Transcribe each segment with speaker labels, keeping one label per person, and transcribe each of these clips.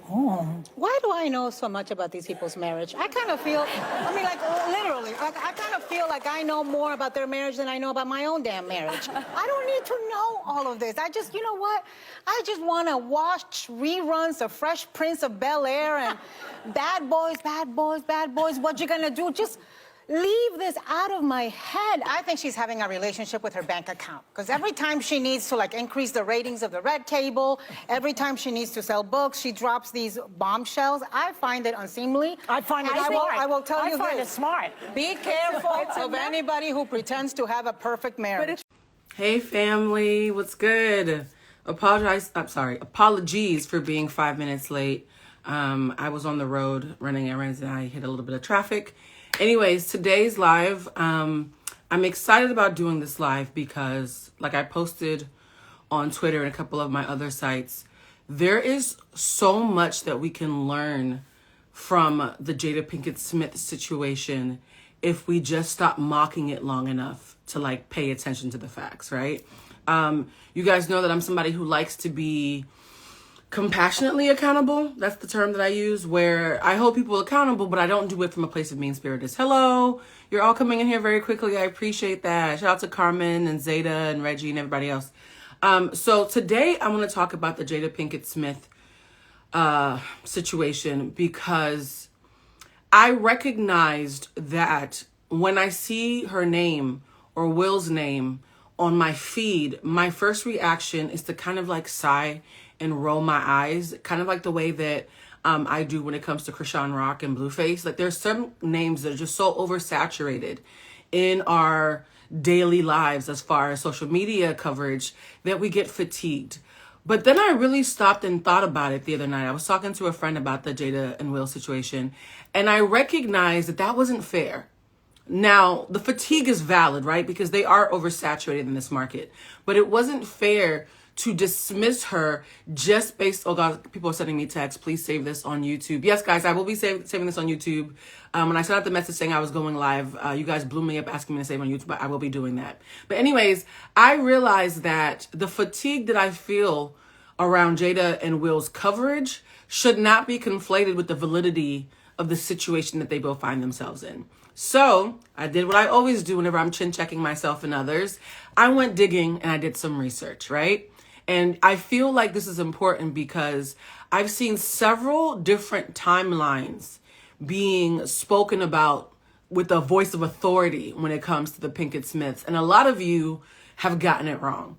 Speaker 1: Why do I know so much about these people's marriage? I kind of feel, literally, I kind of feel like I know more about their marriage than I know about my own damn marriage. I don't need to know all of this. I just, you know what? I just want to watch reruns of Fresh Prince of Bel-Air and Bad Boys, Bad Boys, Bad Boys. What you gonna do? Just leave this out of my head. I think she's having a relationship with her bank account. Because every time she needs to increase the ratings of the red table, every time she needs to sell books, she drops these bombshells. I find it unseemly.
Speaker 2: I find it smart.
Speaker 1: I will tell you this.
Speaker 2: I find it smart.
Speaker 1: Be careful of anybody who pretends to have a perfect marriage.
Speaker 3: Hey family, what's good? Apologies for being 5 minutes late. I was on the road running errands and I hit a little bit of traffic. Anyways, today's live, I'm excited about doing this live because, like I posted on Twitter and a couple of my other sites, there is so much that we can learn from the Jada-Pinkett Smith situation if we just stop mocking it long enough to pay attention to the facts, right? You guys know that I'm somebody who likes to be compassionately accountable. That's the term that I use, where I hold people accountable, but I don't do it from a place of mean-spiritedness. Hello, you're all coming in here very quickly. I appreciate that. Shout out to Carmen and Zeta and Reggie and everybody else. So today I want to talk about the Jada-Pinkett Smith situation because I recognized that when I see her name or Will's name on my feed, my first reaction is to kind of sigh and roll my eyes, kind of like the way that I do when it comes to Krishan Rock and Blueface. There's some names that are just so oversaturated in our daily lives as far as social media coverage that we get fatigued. But then I really stopped and thought about it the other night. I was talking to a friend about the Jada and Will situation, and I recognized that that wasn't fair. Now, the fatigue is valid, right? Because they are oversaturated in this market. But it wasn't fair to dismiss her just based... Oh, God, people are sending me texts. Please save this on YouTube. Yes, guys, I will be saving this on YouTube. When I sent out the message saying I was going live, you guys blew me up asking me to save on YouTube, but I will be doing that. But anyways, I realized that the fatigue that I feel around Jada and Will's coverage should not be conflated with the validity of the situation that they both find themselves in. So I did what I always do whenever I'm chin checking myself and others. I went digging and I did some research, right? And I feel like this is important because I've seen several different timelines being spoken about with a voice of authority when it comes to the Pinkett Smiths. And a lot of you have gotten it wrong.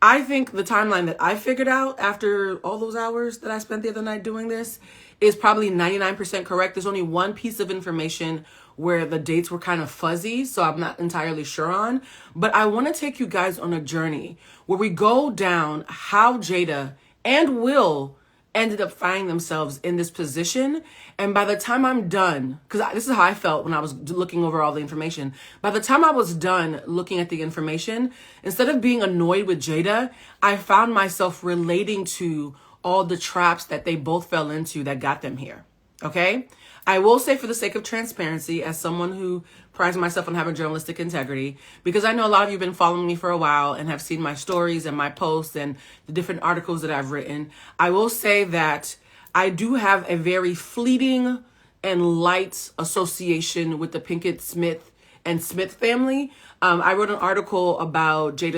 Speaker 3: I think the timeline that I figured out after all those hours that I spent the other night doing this is probably 99% correct. There's only one piece of information where the dates were kind of fuzzy, so I'm not entirely sure on. But I want to take you guys on a journey where we go down how Jada and Will ended up finding themselves in this position. And by the time I'm done, because this is how I felt when I was looking over all the information, by the time I was done looking at the information, instead of being annoyed with Jada, I found myself relating to all the traps that they both fell into that got them here. Okay? I will say, for the sake of transparency, as someone who prides myself on having journalistic integrity, because I know a lot of you have been following me for a while and have seen my stories and my posts and the different articles that I've written, I will say that I do have a very fleeting and light association with the Pinkett Smith and Smith family. I wrote an article about Jada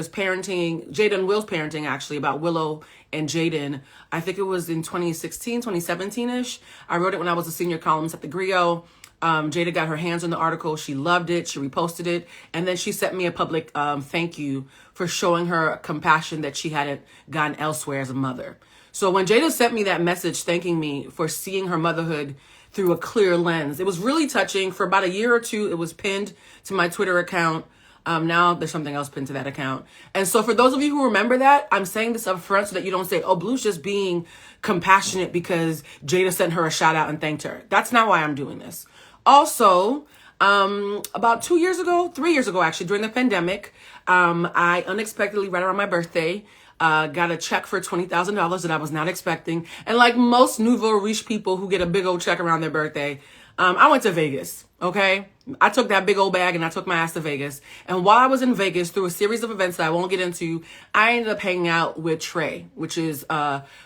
Speaker 3: and Will's parenting, actually, about Willow and Jaden. I think it was in 2016, 2017-ish. I wrote it when I was a senior columnist at the Griot. Jada got her hands on the article. She loved it. She reposted it. And then she sent me a public thank you for showing her compassion that she hadn't gotten elsewhere as a mother. So when Jada sent me that message thanking me for seeing her motherhood through a clear lens, it was really touching. For about a year or two, it was pinned to my Twitter account. Now there's something else pinned to that account. And so for those of you who remember that, I'm saying this up front so that you don't say, oh, Blue's just being compassionate because Jada sent her a shout out and thanked her. That's not why I'm doing this. Also, about 3 years ago, actually, during the pandemic, I unexpectedly, right around my birthday, got a check for $20,000 that I was not expecting. And like most nouveau riche people who get a big old check around their birthday, I went to Vegas, okay? I took that big old bag and I took my ass to Vegas. And while I was in Vegas, through a series of events that I won't get into, I ended up hanging out with Trey, which is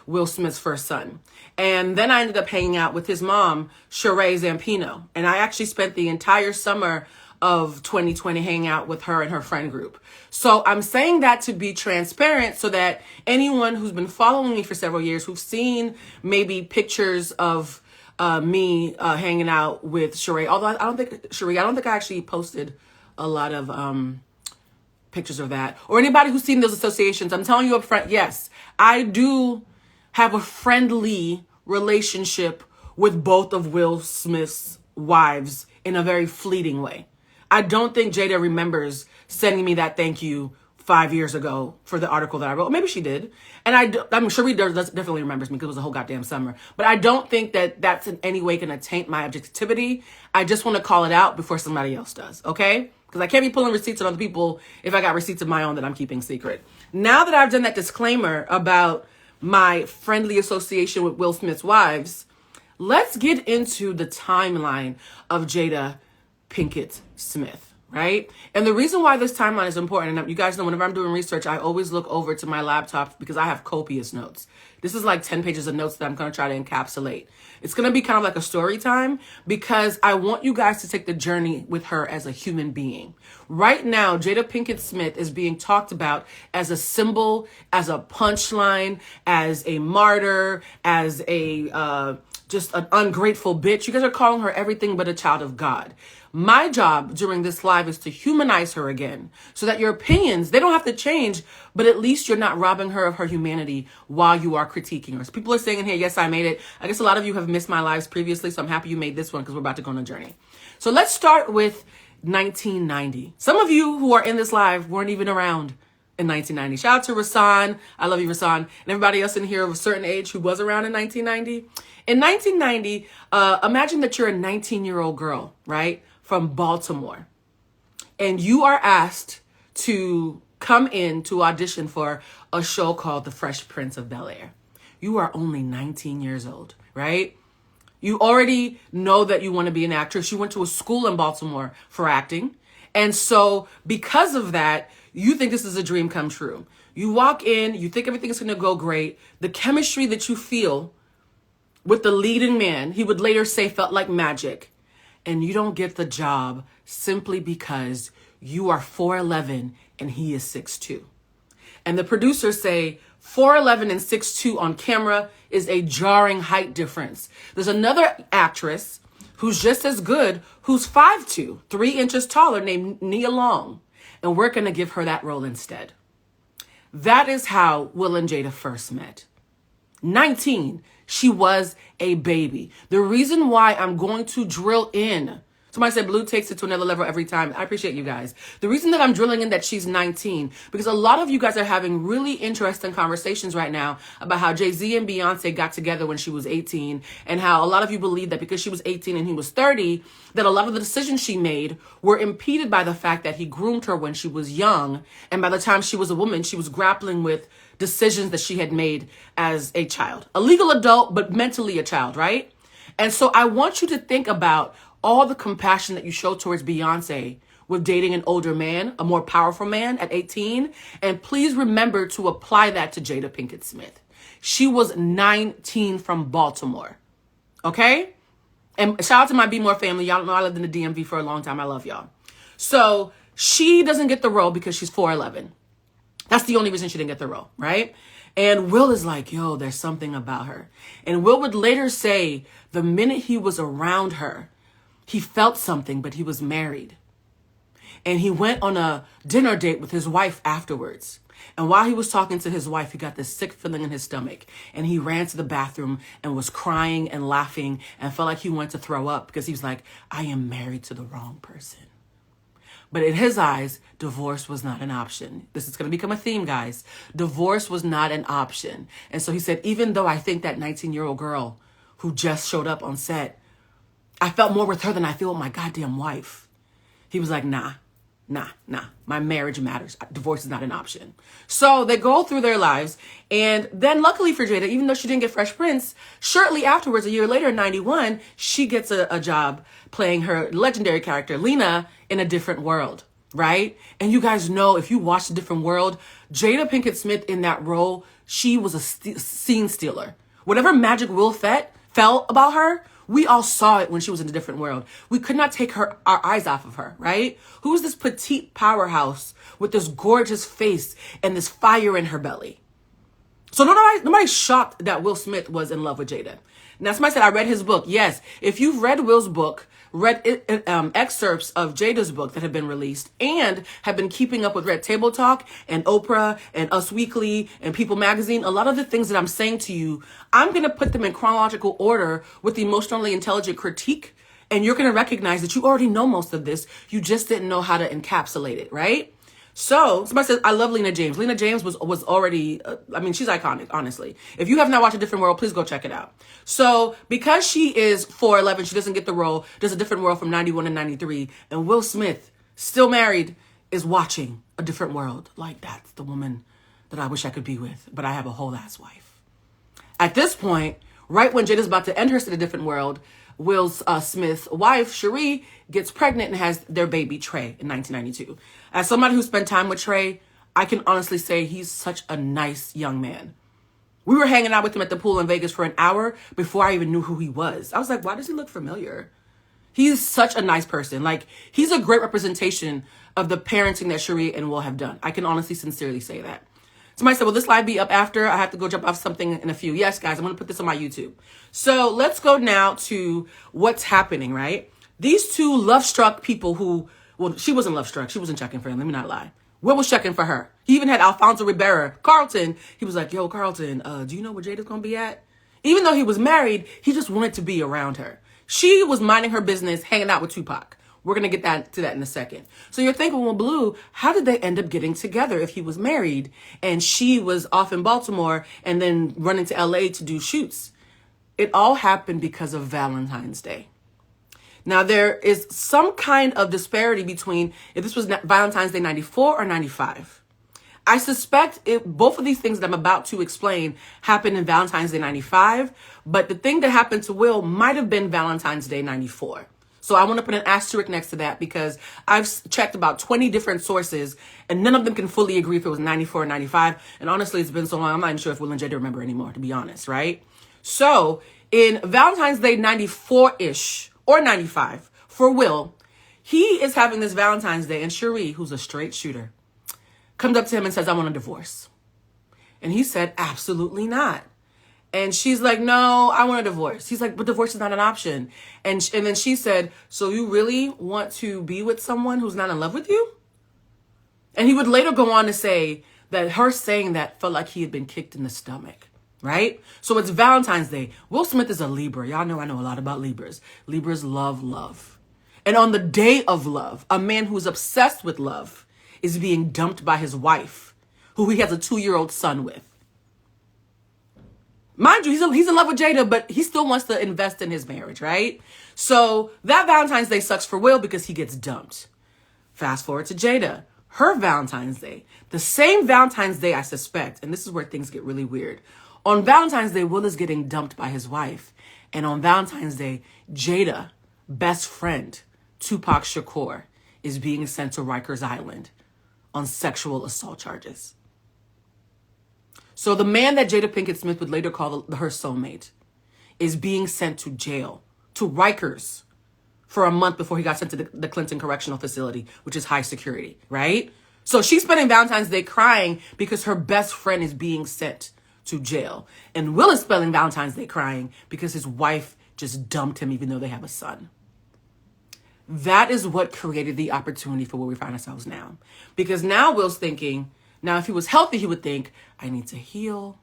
Speaker 3: Will Smith's first son. And then I ended up hanging out with his mom, Sheree Zampino. And I actually spent the entire summer of 2020 hanging out with her and her friend group. So I'm saying that to be transparent so that anyone who's been following me for several years, who've seen maybe pictures of me hanging out with Sheree, although I don't think I actually posted a lot of pictures of that, or anybody who's seen those associations. I'm telling you up front, yes, I do have a friendly relationship with both of Will Smith's wives in a very fleeting way. I don't think Jada remembers sending me that thank you 5 years ago for the article that I wrote. Maybe she did. And I'm sure definitely remembers me because it was a whole goddamn summer. But I don't think that that's in any way going to taint my objectivity. I just want to call it out before somebody else does, okay? Because I can't be pulling receipts on other people if I got receipts of my own that I'm keeping secret. Now that I've done that disclaimer about my friendly association with Will Smith's wives, let's get into the timeline of Jada-Pinkett Smith, right? And the reason why this timeline is important, and you guys know whenever I'm doing research, I always look over to my laptop because I have copious notes. This is like 10 pages of notes that I'm going to try to encapsulate. It's going to be kind of like a story time because I want you guys to take the journey with her as a human being. Right now, Jada-Pinkett Smith is being talked about as a symbol, as a punchline, as a martyr, as a just an ungrateful bitch. You guys are calling her everything but a child of God. My job during this live is to humanize her again so that your opinions, they don't have to change, but at least you're not robbing her of her humanity while you are critiquing her. So people are saying in here, yes, I made it. I guess a lot of you have missed my lives previously, so I'm happy you made this one because we're about to go on a journey. So let's start with 1990. Some of you who are in this live weren't even around in 1990. Shout out to Rasan. I love you, Rasan. And everybody else in here of a certain age who was around in 1990. In 1990, imagine that you're a 19-year-old girl, right? From Baltimore. And you are asked to come in to audition for a show called The Fresh Prince of Bel-Air. You are only 19 years old, right? You already know that you want to be an actress. You went to a school in Baltimore for acting. And so because of that, you think this is a dream come true. You walk in, you think everything's going to go great. The chemistry that you feel with the leading man, he would later say felt like magic. And you don't get the job simply because you are 4'11" and he is 6'2". And the producers say 4'11" and 6'2" on camera is a jarring height difference. There's another actress who's just as good, who's 5'2", 3 inches taller, named Nia Long. And we're going to give her that role instead. That is how Will and Jada first met. 19. She was a baby. The reason why I'm going to drill in, somebody said Blue takes it to another level every time. I appreciate you guys. The reason that I'm drilling in that she's 19, because a lot of you guys are having really interesting conversations right now about how Jay-Z and Beyonce got together when she was 18, and how a lot of you believe that because she was 18 and he was 30, that a lot of the decisions she made were impeded by the fact that he groomed her when she was young, and by the time she was a woman, she was grappling with decisions that she had made as a child. A legal adult, but mentally a child, right? And so I want you to think about all the compassion that you show towards Beyonce with dating an older man, a more powerful man at 18. And please remember to apply that to Jada-Pinkett Smith. She was 19 from Baltimore, okay? And shout out to my Be More family. Y'all know I lived in the DMV for a long time. I love y'all. So she doesn't get the role because she's 4'11". That's the only reason she didn't get the role, right? And Will is like, yo, there's something about her. And Will would later say the minute he was around her, he felt something, but he was married. And he went on a dinner date with his wife afterwards. And while he was talking to his wife, he got this sick feeling in his stomach. And he ran to the bathroom and was crying and laughing and felt like he wanted to throw up because he was like, I am married to the wrong person. But in his eyes, divorce was not an option. This is going to become a theme, guys. Divorce was not an option. And so he said, even though I think that 19-year-old girl who just showed up on set, I felt more with her than I feel with my goddamn wife. He was like, nah, nah, my marriage matters. Divorce is not an option. So they go through their lives. And then luckily for Jada, even though she didn't get Fresh Prince, shortly afterwards, a year later in 91, she gets a job playing her legendary character, Lena, in A Different World, right? And you guys know, if you watch A Different World, Jada-Pinkett Smith in that role, she was a scene stealer. Whatever magic Will felt about her, we all saw it when she was in A Different World. We could not take our eyes off of her, right? Who's this petite powerhouse with this gorgeous face and this fire in her belly? So nobody's shocked that Will Smith was in love with Jada. Now, somebody said, I read his book. Yes, if you've read Will's book, read excerpts of Jada's book that have been released, and have been keeping up with Red Table Talk and Oprah and Us Weekly and People Magazine, a lot of the things that I'm saying to you, I'm going to put them in chronological order with the emotionally intelligent critique, and you're going to recognize that you already know most of this. You just didn't know how to encapsulate it, right? So somebody says, I love Lena James. Lena James was already, she's iconic, honestly. If you have not watched A Different World, please go check it out. So because she is 4'11", she doesn't get the role. There's A Different World from 91 and 93. And Will Smith, still married, is watching A Different World. Like, that's the woman that I wish I could be with. But I have a whole ass wife. At this point, right when Jada's about to end her stay in A Different World, Will Smith's wife, Cherie, gets pregnant and has their baby, Trey, in 1992. As somebody who spent time with Trey, I can honestly say he's such a nice young man. We were hanging out with him at the pool in Vegas for an hour before I even knew who he was. I was like, why does he look familiar? He's such a nice person. Like, he's a great representation of the parenting that Cherie and Will have done. I can honestly, sincerely say that. Somebody said, will this live be up after? I have to go jump off something in a few. Yes, guys, I'm going to put this on my YouTube. So let's go now to what's happening, right? These two love-struck people who, well, she wasn't love-struck. She wasn't checking for him. Let me not lie. Will was checking for her. He even had Alfonso Rivera, Carlton. He was like, yo, Carlton, do you know where Jada's going to be at? Even though he was married, he just wanted to be around her. She was minding her business, hanging out with Tupac. We're going to get to that in a second. So you're thinking, well, Blue, how did they end up getting together if he was married and she was off in Baltimore and then running to LA to do shoots? It all happened because of Valentine's Day. Now, there is some kind of disparity between if this was Valentine's Day 94 or 95. I suspect both of these things that I'm about to explain happened in Valentine's Day 95, but the thing that happened to Will might have been Valentine's Day 94. So I want to put an asterisk next to that because I've checked about 20 different sources and none of them can fully agree if it was 94 or 95. And honestly, it's been so long, I'm not even sure if Will and Jada remember anymore, to be honest, right? So in Valentine's Day 94-ish or 95 for Will, he is having this Valentine's Day and Cherie, who's a straight shooter, comes up to him and says, I want a divorce. And he said, absolutely not. And she's like, no, I want a divorce. He's like, but divorce is not an option. And then she said, so you really want to be with someone who's not in love with you? And he would later go on to say that her saying that felt like he had been kicked in the stomach, right? So it's Valentine's Day. Will Smith is a Libra. Y'all know I know a lot about Libras. Libras love love. And on the day of love, a man who's obsessed with love is being dumped by his wife, who he has a 2-year-old son with. Mind you, he's in love with Jada, but he still wants to invest in his marriage, right? So that Valentine's Day sucks for Will because he gets dumped. Fast forward to Jada. Her Valentine's Day. The same Valentine's Day, I suspect, and this is where things get really weird. On Valentine's Day, Will is getting dumped by his wife. And on Valentine's Day, Jada, best friend, Tupac Shakur, is being sent to Rikers Island on sexual assault charges. So the man that Jada-Pinkett Smith would later call her soulmate is being sent to jail, to Rikers, for a month before he got sent to the Clinton Correctional Facility, which is high security, right? So she's spending Valentine's Day crying because her best friend is being sent to jail. And Will is spending Valentine's Day crying because his wife just dumped him even though they have a son. That is what created the opportunity for where we find ourselves now. Because now Will's thinking, now, if he was healthy, he would think, I need to heal.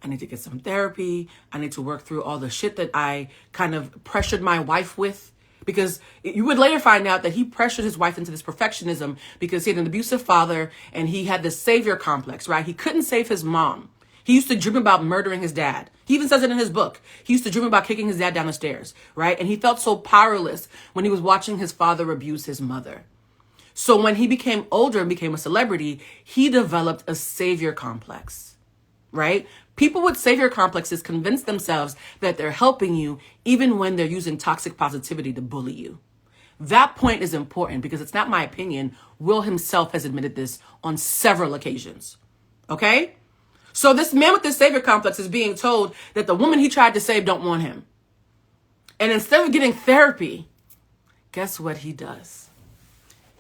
Speaker 3: I need to get some therapy. I need to work through all the shit that I kind of pressured my wife with. Because you would later find out that he pressured his wife into this perfectionism because he had an abusive father and he had this savior complex, right? He couldn't save his mom. He used to dream about murdering his dad. He even says it in his book. He used to dream about kicking his dad down the stairs, right? And he felt so powerless when he was watching his father abuse his mother. So when he became older and became a celebrity, he developed a savior complex, right? People with savior complexes convince themselves that they're helping you even when they're using toxic positivity to bully you. That point is important because it's not my opinion. Will himself has admitted this on several occasions. Okay? So this man with this savior complex is being told that the woman he tried to save don't want him. And instead of getting therapy, guess what he does?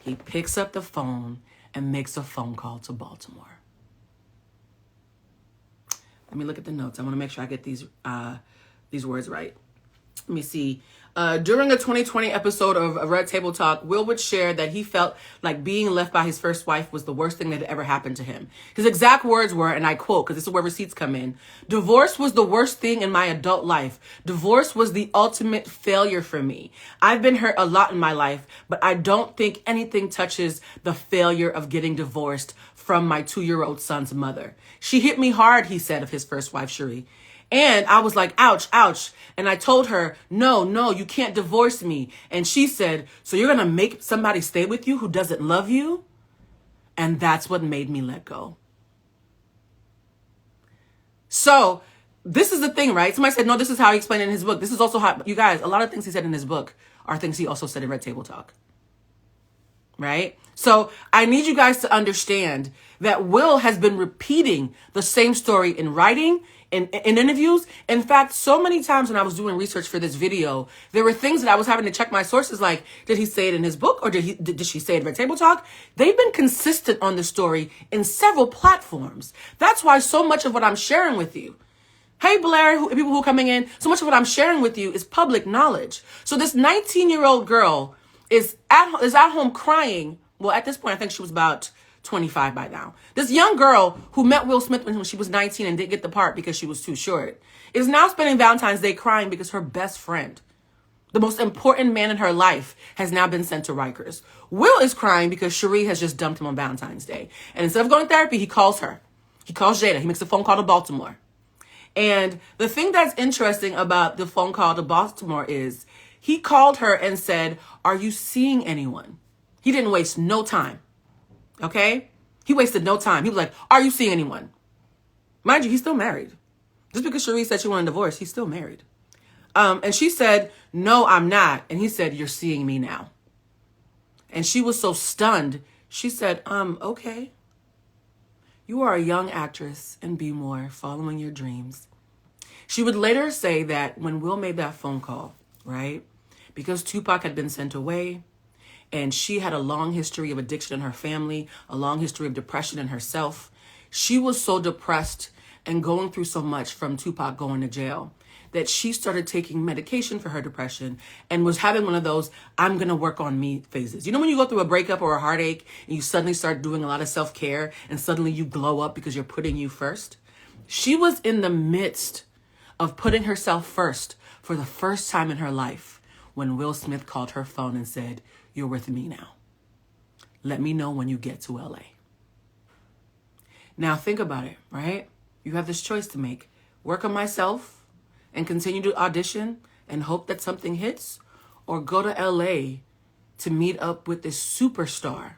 Speaker 3: He picks up the phone and makes a phone call to Baltimore. Let me look at the notes. I want to make sure I get these words right. Let me see. During a 2020 episode of Red Table Talk, Will would share that he felt like being left by his first wife was the worst thing that had ever happened to him. His exact words were, and I quote, because this is where receipts come in, "Divorce was the worst thing in my adult life. Divorce was the ultimate failure for me. I've been hurt a lot in my life, but I don't think anything touches the failure of getting divorced from my 2-year-old son's mother. She hit me hard," he said of his first wife, Cherie. "And I was like, ouch, ouch. And I told her, no, you can't divorce me. And she said, so you're going to make somebody stay with you who doesn't love you?" And that's what made me let go. So this is the thing, right? Somebody said, no, this is how he explained it in his book. This is also how, you guys, a lot of things he said in his book are things he also said in Red Table Talk. Right? So I need you guys to understand that Will has been repeating the same story in writing, in interviews. In fact, so many times when I was doing research for this video, there were things that I was having to check my sources, like, did he say it in his book or did she say it in Red Table Talk? They've been consistent on the story in several platforms. That's why so much of what I'm sharing with you, hey Blair, people who are coming in, so much of what I'm sharing with you is public knowledge. So this 19-year-old girl is at home crying. Well, at this point, I think she was about 25 by now. This young girl who met Will Smith when she was 19 and didn't get the part because she was too short is now spending Valentine's Day crying because her best friend, the most important man in her life, has now been sent to Rikers. Will is crying because Cherie has just dumped him on Valentine's Day. And instead of going to therapy, he calls her. He calls Jada. He makes a phone call to Baltimore. And the thing that's interesting about the phone call to Baltimore is he called her and said, "Are you seeing anyone?" He didn't waste no time. Okay? He wasted no time. He was like, "Are you seeing anyone?" Mind you, he's still married. Just because Cherie said she wanted a divorce, he's still married. And she said, "No, I'm not." And he said, "You're seeing me now." And she was so stunned. She said, okay. You are a young actress and be more, following your dreams. She would later say that when Will made that phone call, right, because Tupac had been sent away, and she had a long history of addiction in her family, a long history of depression in herself. She was so depressed and going through so much from Tupac going to jail that she started taking medication for her depression and was having one of those "I'm going to work on me" phases. You know when you go through a breakup or a heartache and you suddenly start doing a lot of self-care and suddenly you glow up because you're putting you first? She was in the midst of putting herself first for the first time in her life when Will Smith called her phone and said, "You're with me now. Let me know when you get to LA." Now think about it, right? You have this choice to make. Work on myself and continue to audition and hope that something hits, or go to LA to meet up with this superstar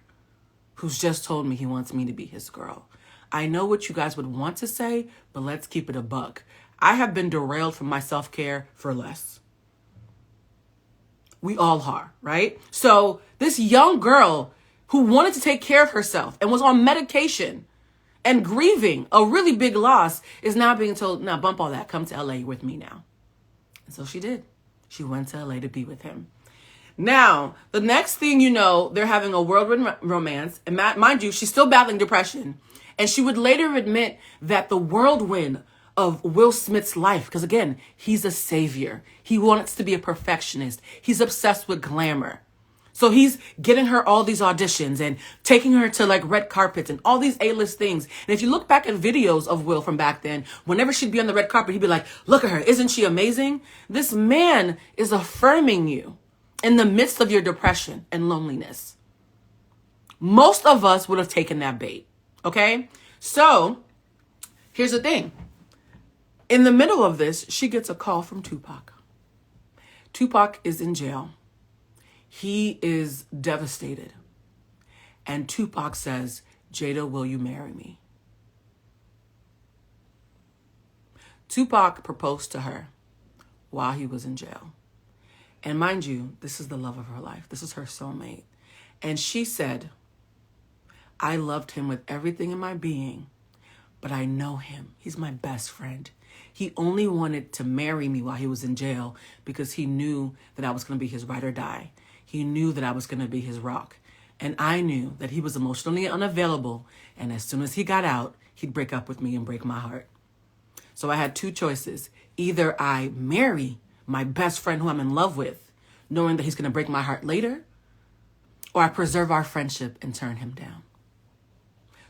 Speaker 3: who's just told me he wants me to be his girl. I know what you guys would want to say, but let's keep it a buck. I have been derailed from my self-care for less. We all are, right? So this young girl who wanted to take care of herself and was on medication and grieving a really big loss is now being told, "Now bump all that, come to LA with me now." And so she did. She went to LA to be with him. Now, the next thing you know, they're having a whirlwind romance. And mind you, she's still battling depression. And she would later admit that the whirlwind of Will Smith's life, because again, he's a savior. He wants to be a perfectionist. He's obsessed with glamour. So he's getting her all these auditions and taking her to like red carpets and all these A-list things. And if you look back at videos of Will from back then, whenever she'd be on the red carpet, he'd be like, "Look at her. Isn't she amazing?" This man is affirming you in the midst of your depression and loneliness. Most of us would have taken that bait. Okay? So here's the thing. In the middle of this, she gets a call from Tupac. Tupac is in jail. He is devastated. And Tupac says, Jada, will you marry me? Tupac proposed to her while he was in jail. And mind you, this is the love of her life. This is her soulmate. And she said, I loved him with everything in my being, but I know him. He's my best friend. He only wanted to marry me while he was in jail because he knew that I was going to be his ride or die. He knew that I was going to be his rock. And I knew that he was emotionally unavailable. And as soon as he got out, he'd break up with me and break my heart. So I had two choices. Either I marry my best friend who I'm in love with, knowing that he's going to break my heart later, or I preserve our friendship and turn him down.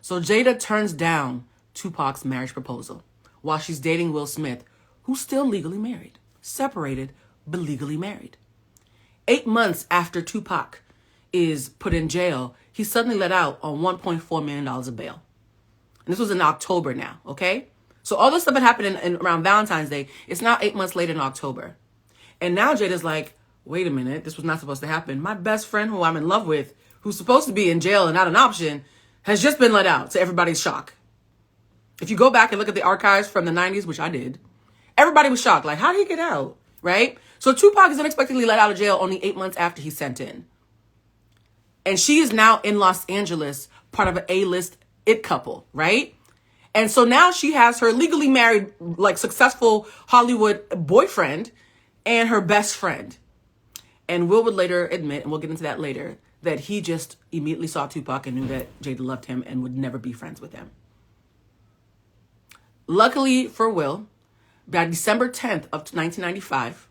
Speaker 3: So Jada turns down Tupac's marriage proposal while she's dating Will Smith, who's still legally married, separated, but legally married. 8 months after Tupac is put in jail, he's suddenly let out on $1.4 million of bail. And this was in October now, okay? So all this stuff had happened in around Valentine's Day. It's now 8 months later in October. And now Jada's like, wait a minute, this was not supposed to happen. My best friend who I'm in love with, who's supposed to be in jail and not an option, has just been let out, to everybody's shock. If you go back and look at the archives from the 90s, which I did, everybody was shocked. Like, how did he get out? Right? So Tupac is unexpectedly let out of jail only 8 months after he's sent in. And she is now in Los Angeles, part of an A-list it couple, right? And so now she has her legally married, like, successful Hollywood boyfriend and her best friend. And Will would later admit, and we'll get into that later, that he just immediately saw Tupac and knew that Jada loved him and would never be friends with him. Luckily for Will, by December 10th of 1995,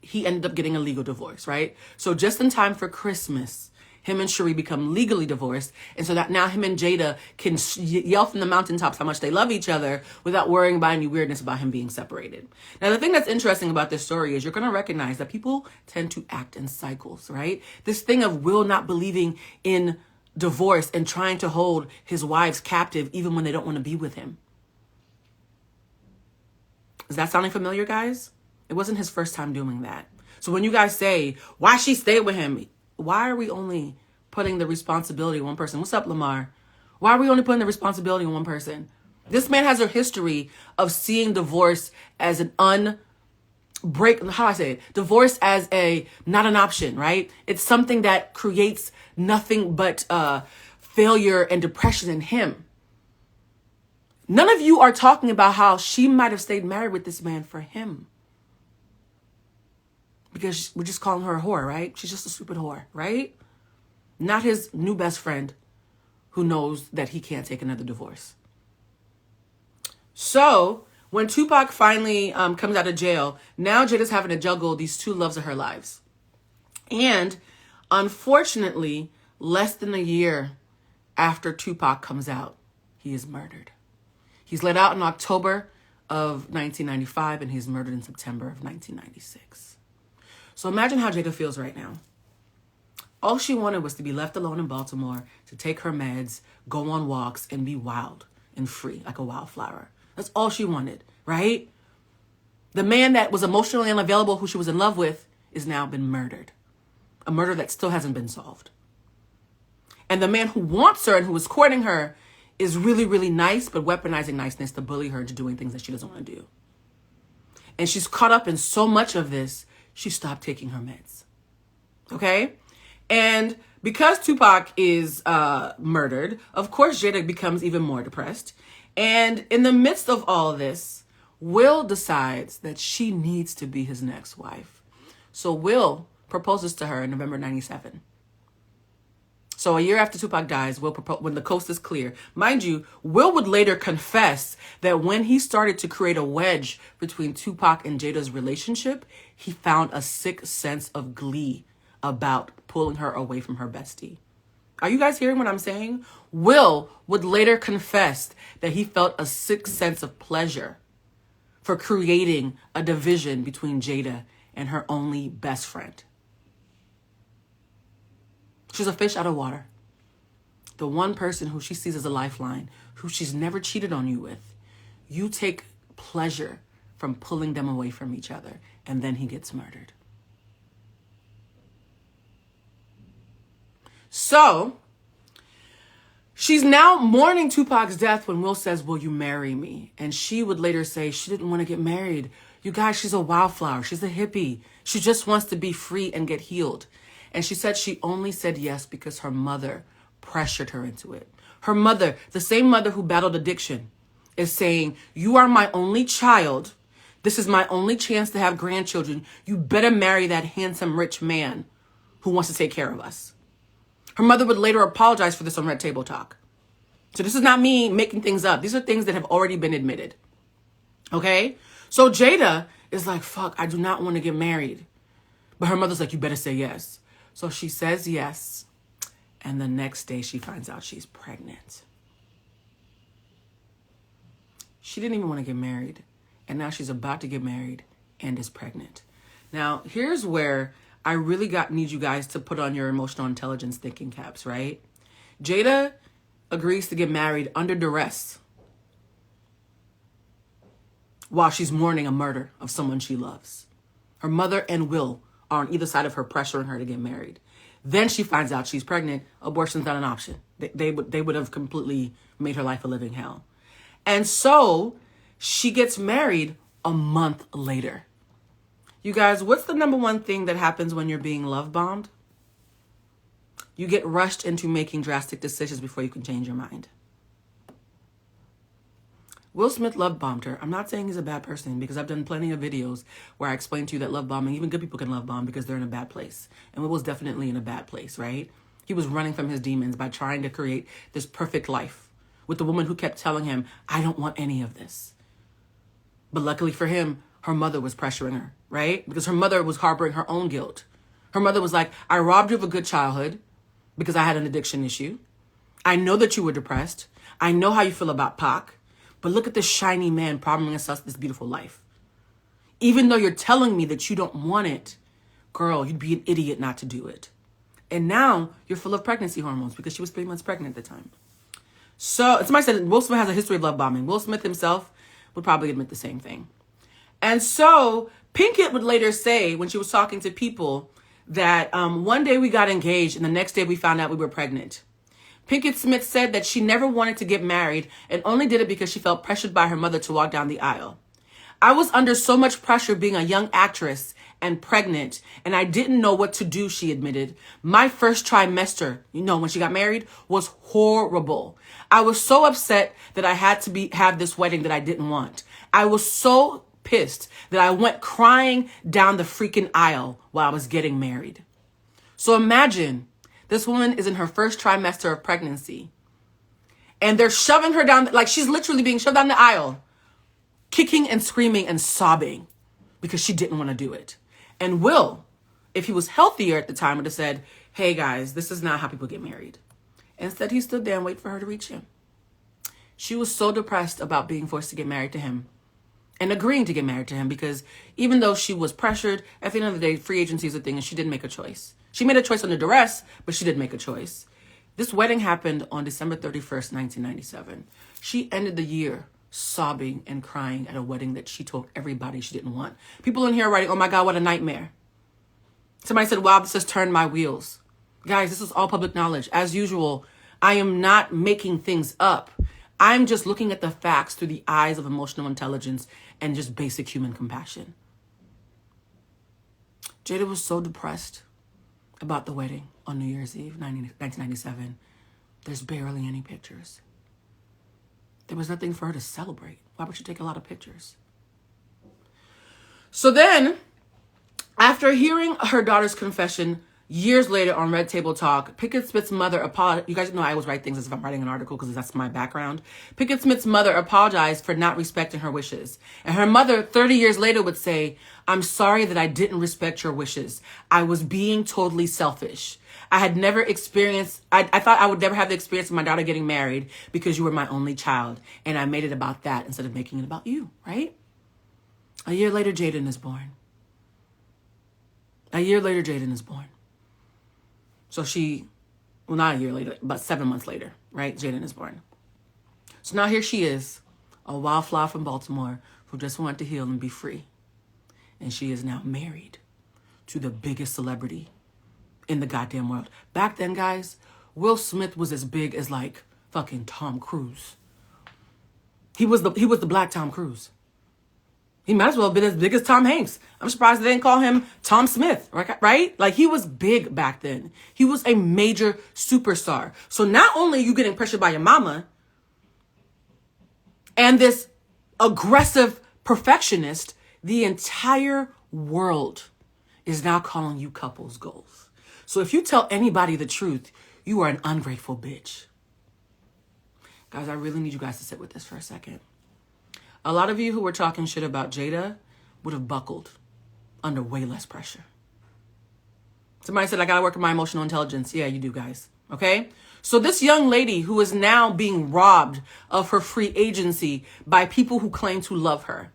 Speaker 3: he ended up getting a legal divorce, right? So just in time for Christmas, him and Cherie become legally divorced. And so that now him and Jada can yell from the mountaintops how much they love each other without worrying about any weirdness about him being separated. Now, the thing that's interesting about this story is you're going to recognize that people tend to act in cycles, right? This thing of Will not believing in divorce and trying to hold his wives captive even when they don't want to be with him. Is that sounding familiar, guys? It wasn't his first time doing that. So when you guys say, why she stayed with him? Why are we only putting the responsibility on one person? What's up, Lamar? Why are we only putting the responsibility on one person? This man has a history of seeing divorce as an divorce as not an option, right? It's something that creates nothing but failure and depression in him. None of you are talking about how she might have stayed married with this man for him. Because we're just calling her a whore, right? She's just a stupid whore, right? Not his new best friend who knows that he can't take another divorce. So when Tupac finally comes out of jail, now Jada's having to juggle these two loves of her lives. And unfortunately, less than a year after Tupac comes out, he is murdered. He's let out in October of 1995 and he's murdered in September of 1996. So imagine how Jada feels right now. All she wanted was to be left alone in Baltimore, to take her meds, go on walks, and be wild and free like a wildflower. That's all she wanted, right? The man that was emotionally unavailable, who she was in love with, is now been murdered. A murder that still hasn't been solved. And the man who wants her and who is courting her is really, really nice, but weaponizing niceness to bully her into doing things that she doesn't want to do. And she's caught up in so much of this, she stopped taking her meds. Okay? And because Tupac is murdered, of course, Jada becomes even more depressed. And in the midst of all of this, Will decides that she needs to be his next wife. So Will proposes to her in November 97. So a year after Tupac dies, Will when the coast is clear. Mind you, Will would later confess that when he started to create a wedge between Tupac and Jada's relationship, he found a sick sense of glee about pulling her away from her bestie. Are you guys hearing what I'm saying? Will would later confess that he felt a sick sense of pleasure for creating a division between Jada and her only best friend. She's a fish out of water. The one person who she sees as a lifeline, who she's never cheated on you with. You take pleasure from pulling them away from each other, and then he gets murdered. So, She's now mourning Tupac's death when Will says, will you marry me? And she would later say she didn't want to get married. You guys, she's a wildflower. She's a hippie. She just wants to be free and get healed. And she said she only said yes because her mother pressured her into it. Her mother, the same mother who battled addiction, is saying, you are my only child. This is my only chance to have grandchildren. You better marry that handsome, rich man who wants to take care of us. Her mother would later apologize for this on Red Table Talk. So this is not me making things up. These are things that have already been admitted. Okay? So Jada is like, fuck, I do not want to get married. But her mother's like, you better say yes. So she says yes. And the next day she finds out she's pregnant. She didn't even want to get married. And now she's about to get married and is pregnant. Now, here's where I really need you guys to put on your emotional intelligence thinking caps, right? Jada agrees to get married under duress while she's mourning a murder of someone she loves. Her mother and Will are on either side of her pressuring her to get married. Then she finds out she's pregnant. Abortion's not an option. They would have completely made her life a living hell. And so she gets married a month later. You guys, what's the number one thing that happens when you're being love bombed? You get rushed into making drastic decisions before you can change your mind. Will Smith love bombed her. I'm not saying he's a bad person because I've done plenty of videos where I explain to you that love bombing, even good people can love bomb because they're in a bad place. And Will was definitely in a bad place, right? He was running from his demons by trying to create this perfect life with the woman who kept telling him, I don't want any of this. But luckily for him, her mother was pressuring her, right? Because her mother was harboring her own guilt. Her mother was like, I robbed you of a good childhood because I had an addiction issue. I know that you were depressed. I know how you feel about Pac. But look at this shiny man promising us this beautiful life. Even though you're telling me that you don't want it, girl, you'd be an idiot not to do it. And now you're full of pregnancy hormones because she was 3 months pregnant at the time. So somebody said Will Smith has a history of love bombing. Will Smith himself would probably admit the same thing. And so Pinkett would later say when she was talking to people that one day we got engaged and the next day we found out we were pregnant. Pinkett Smith said that she never wanted to get married and only did it because she felt pressured by her mother to walk down the aisle. I was under so much pressure being a young actress and pregnant, and I didn't know what to do, she admitted. My first trimester, when she got married, was horrible. I was so upset that I had to have this wedding that I didn't want. I was so pissed that I went crying down the freaking aisle while I was getting married. So imagine this woman is in her first trimester of pregnancy and they're shoving her down, like she's literally being shoved down the aisle, kicking and screaming and sobbing because she didn't want to do it. And Will, if he was healthier at the time, would have said, hey guys, this is not how people get married. Instead, he stood there and waited for her to reach him. She was so depressed about being forced to get married to him and agreeing to get married to him because even though she was pressured, at the end of the day, free agency is a thing and she didn't make a choice. She made a choice under duress, but she did make a choice. This wedding happened on December 31st, 1997. She ended the year sobbing and crying at a wedding that she told everybody she didn't want. People in here are writing, oh my God, what a nightmare. Somebody said, wow, this has turned my wheels. Guys, this is all public knowledge. As usual, I am not making things up. I'm just looking at the facts through the eyes of emotional intelligence and just basic human compassion. Jada was so depressed about the wedding on New Year's Eve, 1997. There's barely any pictures. There was nothing for her to celebrate. Why would she take a lot of pictures? So then, after hearing her daughter's confession years later on Red Table Talk, Pinkett Smith's mother apologized. You guys know I always write things as if I'm writing an article because that's my background. Pinkett Smith's mother apologized for not respecting her wishes. And her mother, 30 years later, would say, I'm sorry that I didn't respect your wishes. I was being totally selfish. I had never experienced, I thought I would never have the experience of my daughter getting married because you were my only child. And I made it about that instead of making it about you, right? A year later, Jaden is born. A year later, Jaden is born. So not a year later, but 7 months later, right? Jaden is born. So now here she is, a wildflower from Baltimore who just wanted to heal and be free. And she is now married to the biggest celebrity in the goddamn world. Back then, guys, Will Smith was as big as like fucking Tom Cruise. He was the black Tom Cruise. He might as well have been as big as Tom Hanks. I'm surprised they didn't call him Tom Smith, right? Like, he was big back then. He was a major superstar. So not only are you getting pressured by your mama and this aggressive perfectionist, the entire world is now calling you couples goals. So if you tell anybody the truth, you are an ungrateful bitch. Guys, I really need you guys to sit with this for a second. A lot of you who were talking shit about Jada would have buckled under way less pressure. Somebody said, I gotta work on my emotional intelligence. Yeah, you do, guys. Okay? So this young lady who is now being robbed of her free agency by people who claim to love her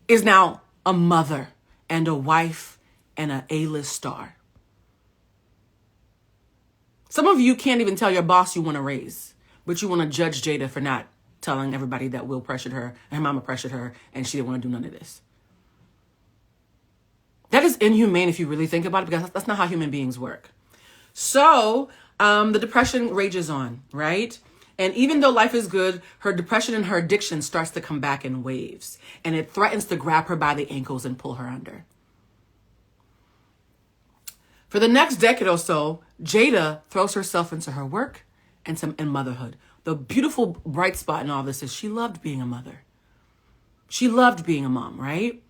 Speaker 3: is now a mother and a wife and an A-list star. Some of you can't even tell your boss you want to raise, but you want to judge Jada for not telling everybody that Will pressured her and her mama pressured her and she didn't want to do none of this. That is inhumane if you really think about it, because that's not how human beings work. So the depression rages on, right? And even though life is good, her depression and her addiction starts to come back in waves, and it threatens to grab her by the ankles and pull her under. For the next decade or so, Jada throws herself into her work and motherhood. The beautiful bright spot in all this is she loved being a mother. She loved being a mom, right?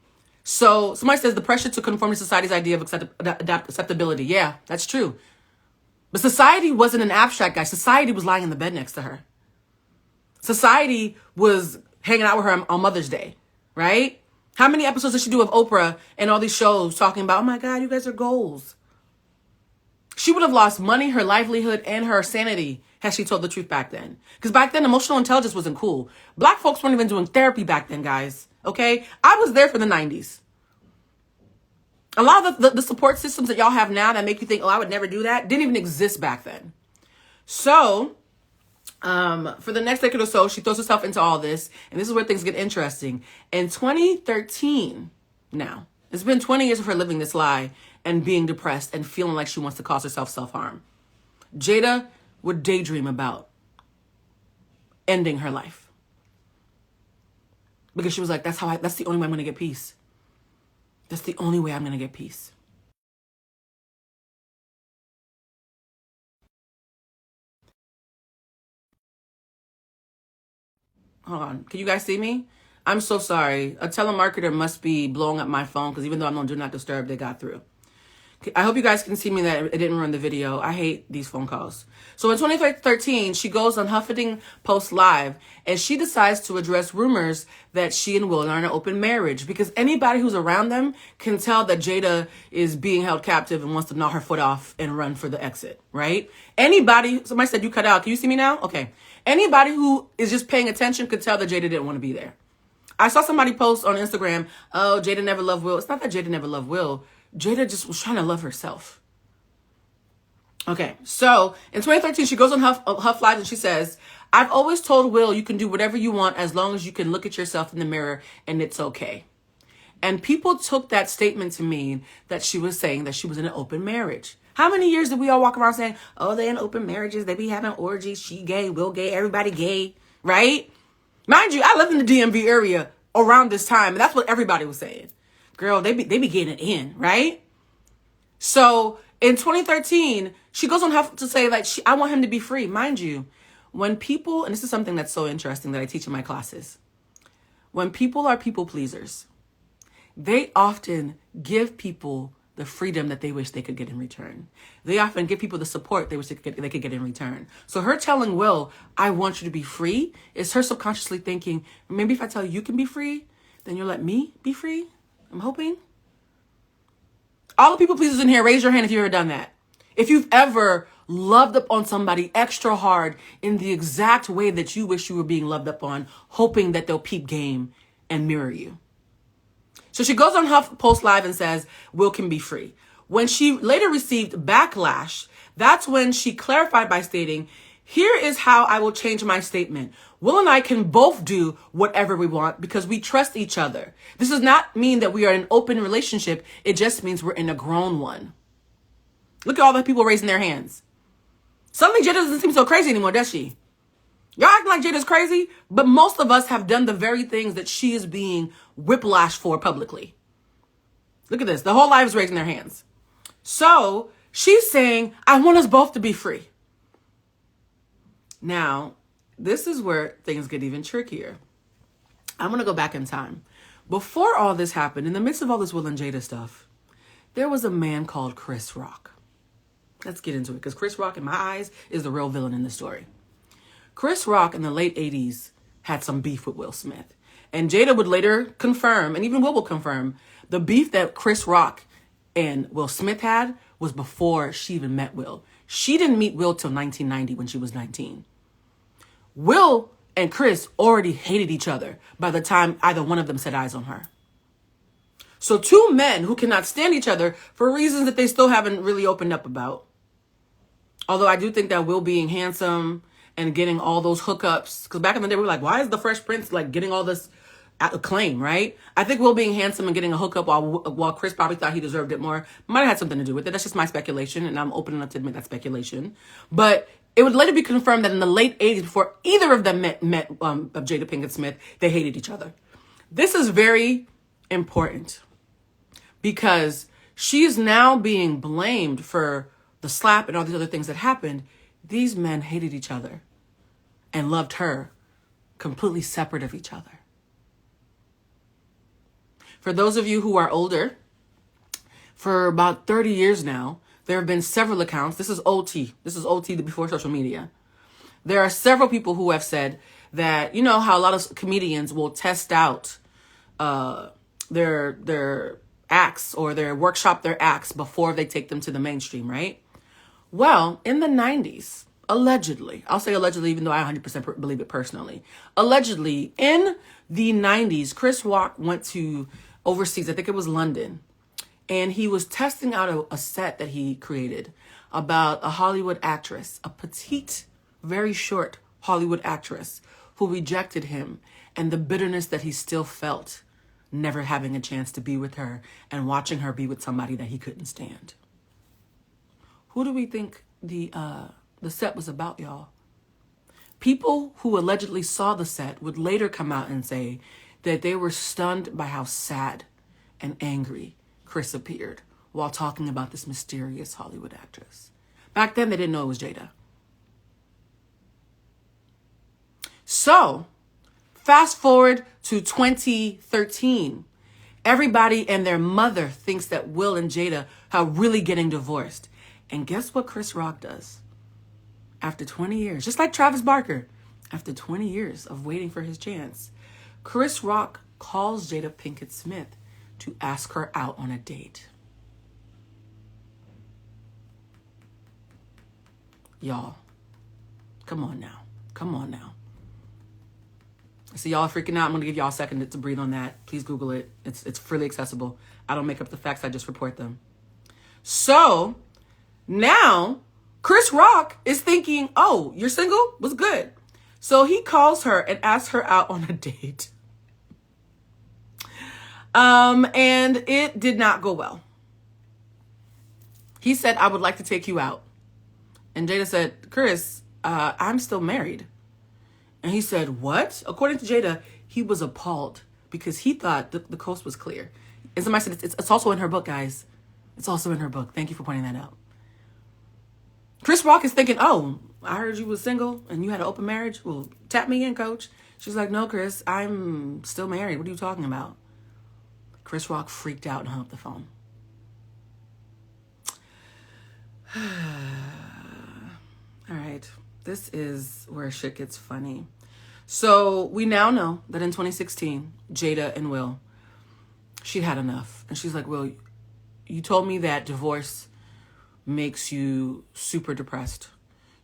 Speaker 3: So somebody says the pressure to conform to society's idea of acceptability. Yeah, that's true. But society wasn't an abstract, guy. Society was lying in the bed next to her. Society was hanging out with her on Mother's Day, right? How many episodes did she do of Oprah and all these shows talking about, oh my God, you guys are goals? She would have lost money, her livelihood, and her sanity had she told the truth back then. Because back then, emotional intelligence wasn't cool. Black folks weren't even doing therapy back then, guys. Okay? I was there for the 90s. A lot of the support systems that y'all have now that make you think, oh, I would never do that, didn't even exist back then. So, for the next decade or so, she throws herself into all this. And this is where things get interesting. In 2013, now, it's been 20 years of her living this lie and being depressed and feeling like she wants to cause herself self-harm. Jada would daydream about ending her life. Because she was like, that's the only way I'm going to get peace. That's the only way I'm going to get peace. Hold on. Can you guys see me? I'm so sorry. A telemarketer must be blowing up my phone because even though I'm on Do Not Disturb, they got through. I hope you guys can see me that it didn't ruin the video. I hate these phone calls. So in 2013, she goes on Huffington Post Live and she decides to address rumors that she and Will are in an open marriage because anybody who's around them can tell that Jada is being held captive and wants to gnaw her foot off and run for the exit, right? Anybody, somebody said you cut out. Can you see me now? Okay. Anybody who is just paying attention could tell that Jada didn't want to be there. I saw somebody post on Instagram, oh, Jada never loved Will. It's not that Jada never loved Will. Jada just was trying to love herself. Okay, so in 2013, she goes on Huff Live and she says, I've always told Will you can do whatever you want as long as you can look at yourself in the mirror and it's okay. And people took that statement to mean that she was saying that she was in an open marriage. How many years did we all walk around saying, oh, they in open marriages, they be having orgies, she gay, Will gay, everybody gay, right? Mind you, I lived in the DMV area around this time, and that's what everybody was saying. Girl, they be getting it in, right? So in 2013, she goes on to say like, I want him to be free. Mind you, when people, and this is something that's so interesting that I teach in my classes, when people are people pleasers, they often give people the freedom that they wish they could get in return. They often give people the support they wish they could get in return. So her telling Will, I want you to be free, is her subconsciously thinking, maybe if I tell you can be free, then you'll let me be free? I'm hoping. All the people pleasers in here, raise your hand if you've ever done that. If you've ever loved up on somebody extra hard in the exact way that you wish you were being loved up on, hoping that they'll peep game and mirror you. So she goes on Huff Post Live and says, Will can be free. When she later received backlash, that's when she clarified by stating, here is how I will change my statement. Will and I can both do whatever we want because we trust each other. This does not mean that we are in an open relationship. It just means we're in a grown one. Look at all the people raising their hands. Suddenly Jada doesn't seem so crazy anymore, does she? Y'all acting like Jada's crazy, but most of us have done the very things that she is being whiplashed for publicly. Look at this. The whole life is raising their hands. So she's saying, I want us both to be free. Now, this is where things get even trickier. I'm going to go back in time. Before all this happened, in the midst of all this Will and Jada stuff, there was a man called Chris Rock. Let's get into it, because Chris Rock, in my eyes, is the real villain in this story. Chris Rock in the late 80s had some beef with Will Smith. And Jada would later confirm, and even Will confirm, the beef that Chris Rock and Will Smith had was before she even met Will. She didn't meet Will till 1990 when she was 19. Will and Chris already hated each other by the time either one of them set eyes on her. So two men who cannot stand each other for reasons that they still haven't really opened up about. Although I do think that Will being handsome and getting all those hookups, because back in the day we were like, why is the Fresh Prince like getting all this acclaim, right? I think Will being handsome and getting a hookup while Chris probably thought he deserved it more might have had something to do with it. That's just my speculation, and I'm open enough to admit that speculation. But it would later be confirmed that in the late 80s, before either of them met Jada-Pinkett Smith, they hated each other. This is very important because she is now being blamed for the slap and all these other things that happened. These men hated each other and loved her completely separate of each other. For those of you who are older, for about 30 years now, there have been several accounts. This is OT. This is OT before social media. There are several people who have said that, you know how a lot of comedians will test out their acts or their workshop their acts before they take them to the mainstream, right? Well, in the 90s, allegedly, I'll say allegedly, even though I 100% believe it personally. Allegedly, in the 90s, Chris Rock went to overseas, I think it was London, and he was testing out a set that he created about a Hollywood actress, a petite, very short Hollywood actress who rejected him, and the bitterness that he still felt never having a chance to be with her and watching her be with somebody that he couldn't stand. Who do we think the set was about, y'all? People who allegedly saw the set would later come out and say that they were stunned by how sad and angry Chris appeared while talking about this mysterious Hollywood actress. Back then, they didn't know it was Jada. So, fast forward to 2013. Everybody and their mother thinks that Will and Jada are really getting divorced. And guess what Chris Rock does? After 20 years, just like Travis Barker, after 20 years of waiting for his chance, Chris Rock calls Jada-Pinkett Smith to ask her out on a date. Y'all, come on now. Come on now. See, y'all are freaking out. I'm going to give y'all a second to breathe on that. Please Google it. It's freely accessible. I don't make up the facts. I just report them. So now Chris Rock is thinking, oh, you're single? What's good? So he calls her and asks her out on a date. And it did not go well. He said, I would like to take you out. And Jada said, Chris, I'm still married. And he said, what? According to Jada, he was appalled because he thought the coast was clear. And somebody said, it's also in her book, guys. It's also in her book. Thank you for pointing that out. Chris Rock is thinking, oh, I heard you was single and you had an open marriage. Well, tap me in, coach. She's like, no, Chris, I'm still married. What are you talking about? Chris Rock freaked out and hung up the phone. All right. This is where shit gets funny. So we now know that in 2016, Jada and Will, she'd had enough. And she's like, Will, you told me that divorce makes you super depressed.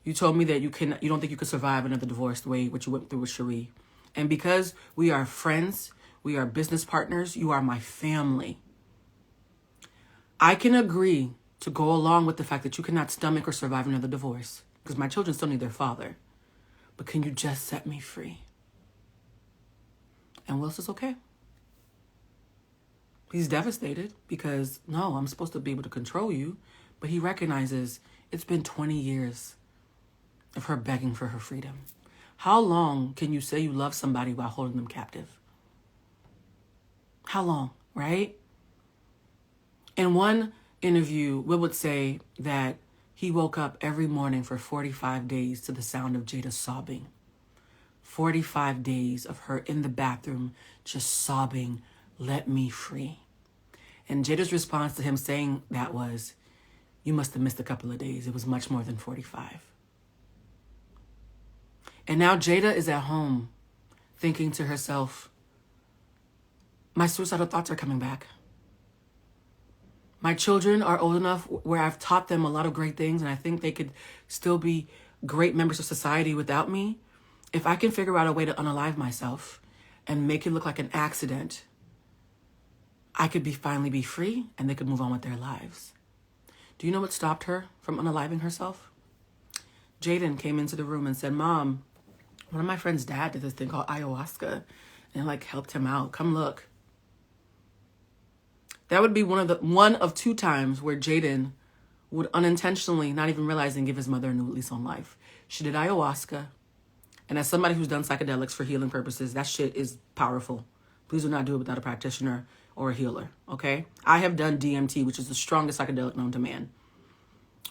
Speaker 3: You told me that you don't think you could survive another divorce the way what you went through with Cherie. And because we are friends, we are business partners, you are my family. I can agree to go along with the fact that you cannot stomach or survive another divorce because my children still need their father. But can you just set me free? And Will says, okay. He's devastated because, no, I'm supposed to be able to control you. But he recognizes it's been 20 years of her begging for her freedom. How long can you say you love somebody while holding them captive? How long, right? In one interview, Will would say that he woke up every morning for 45 days to the sound of Jada sobbing. 45 days of her in the bathroom just sobbing, "Let me free." And Jada's response to him saying that was, "You must have missed a couple of days. It was much more than 45. And now Jada is at home thinking to herself, my suicidal thoughts are coming back. My children are old enough where I've taught them a lot of great things, and I think they could still be great members of society without me. If I can figure out a way to unalive myself and make it look like an accident, I could finally be free and they could move on with their lives." Do you know what stopped her from unaliving herself? Jaden came into the room and said, "Mom, one of my friend's dad did this thing called ayahuasca and like helped him out. Come look." That would be one of two times where Jaden would unintentionally, not even realizing, give his mother a new lease on life. She did ayahuasca. And as somebody who's done psychedelics for healing purposes, that shit is powerful. Please do not do it without a practitioner or a healer, okay? I have done DMT, which is the strongest psychedelic known to man,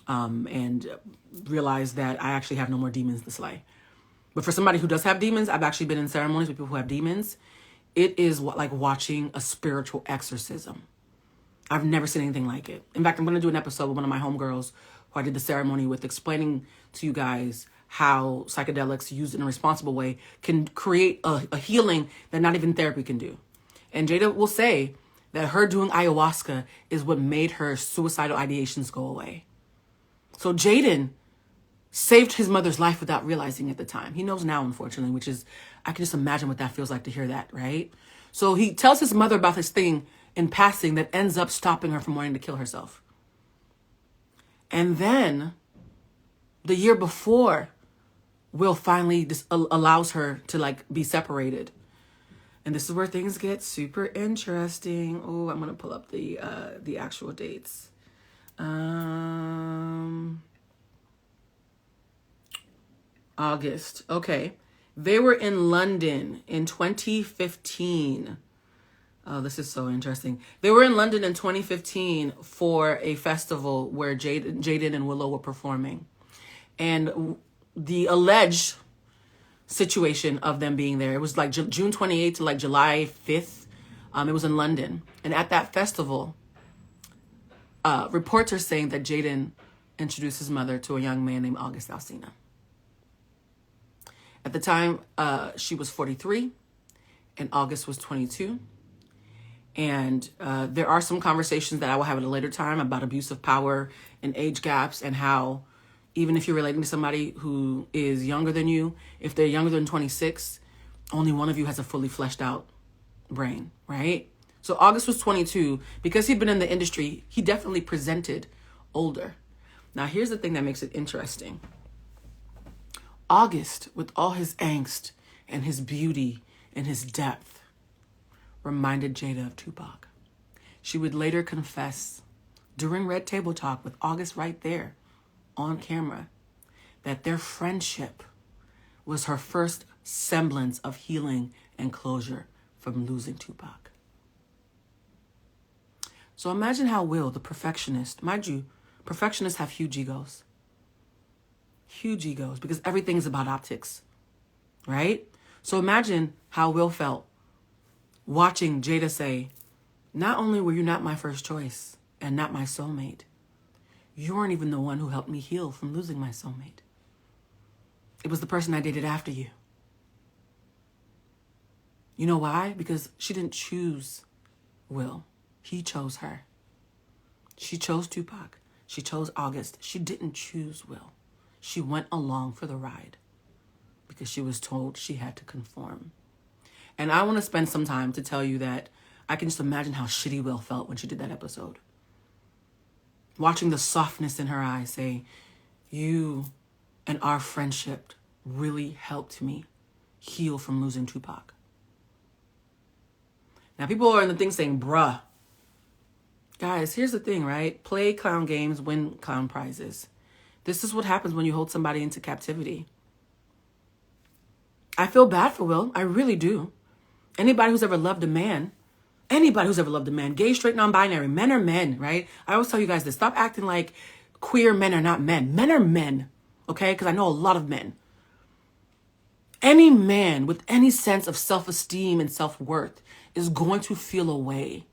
Speaker 3: and realized that I actually have no more demons to slay. But for somebody who does have demons, I've actually been in ceremonies with people who have demons. It is like watching a spiritual exorcism. I've never seen anything like it. In fact, I'm going to do an episode with one of my homegirls who I did the ceremony with, explaining to you guys how psychedelics used in a responsible way can create a healing that not even therapy can do. And Jada will say that her doing ayahuasca is what made her suicidal ideations go away. So Jaden saved his mother's life without realizing at the time. He knows now, unfortunately, which is, I can just imagine what that feels like to hear that, right? So he tells his mother about this thing in passing that ends up stopping her from wanting to kill herself. And then the year before, Will finally allows her to like be separated. And this is where things get super interesting. Oh, I'm going to pull up the actual dates. August. Okay. They were in London in 2015. Oh, this is so interesting. They were in London in 2015 for a festival where Jaden and Willow were performing. And the alleged situation of them being there, it was like June 28th to like July 5th. It was in London. And at that festival, reports are saying that Jaden introduced his mother to a young man named August Alsina. At the time, she was 43 and August was 22. And there are some conversations that I will have at a later time about abuse of power and age gaps, and how even if you're relating to somebody who is younger than you, if they're younger than 26, only one of you has a fully fleshed out brain, right? So August was 22. Because he'd been in the industry, he definitely presented older. Now, here's the thing that makes it interesting. August, with all his angst and his beauty and his depth, reminded Jada of Tupac. She would later confess during Red Table Talk with August right there on camera that their friendship was her first semblance of healing and closure from losing Tupac. So imagine how Will, the perfectionist, mind you, perfectionists have huge egos. Huge egos, because everything's about optics, right? So imagine how Will felt watching Jada say, "Not only were you not my first choice and not my soulmate, you weren't even the one who helped me heal from losing my soulmate. It was the person I dated after you." You know why? Because she didn't choose Will. He chose her. She chose Tupac. She chose August. She didn't choose Will. She went along for the ride because she was told she had to conform. And I want to spend some time to tell you that I can just imagine how shitty Will felt when she did that episode. Watching the softness in her eyes say, "You and our friendship really helped me heal from losing Tupac." Now, people are in the thing saying, "Bruh." Guys, here's the thing, right? Play clown games, win clown prizes. This is what happens when you hold somebody into captivity. I feel bad for Will. I really do. Anybody who's ever loved a man, gay, straight, non-binary, men are men, right? I always tell you guys this. Stop acting like queer men are not men. Men are men, okay? Because I know a lot of men. Any man with any sense of self-esteem and self-worth is going to feel a way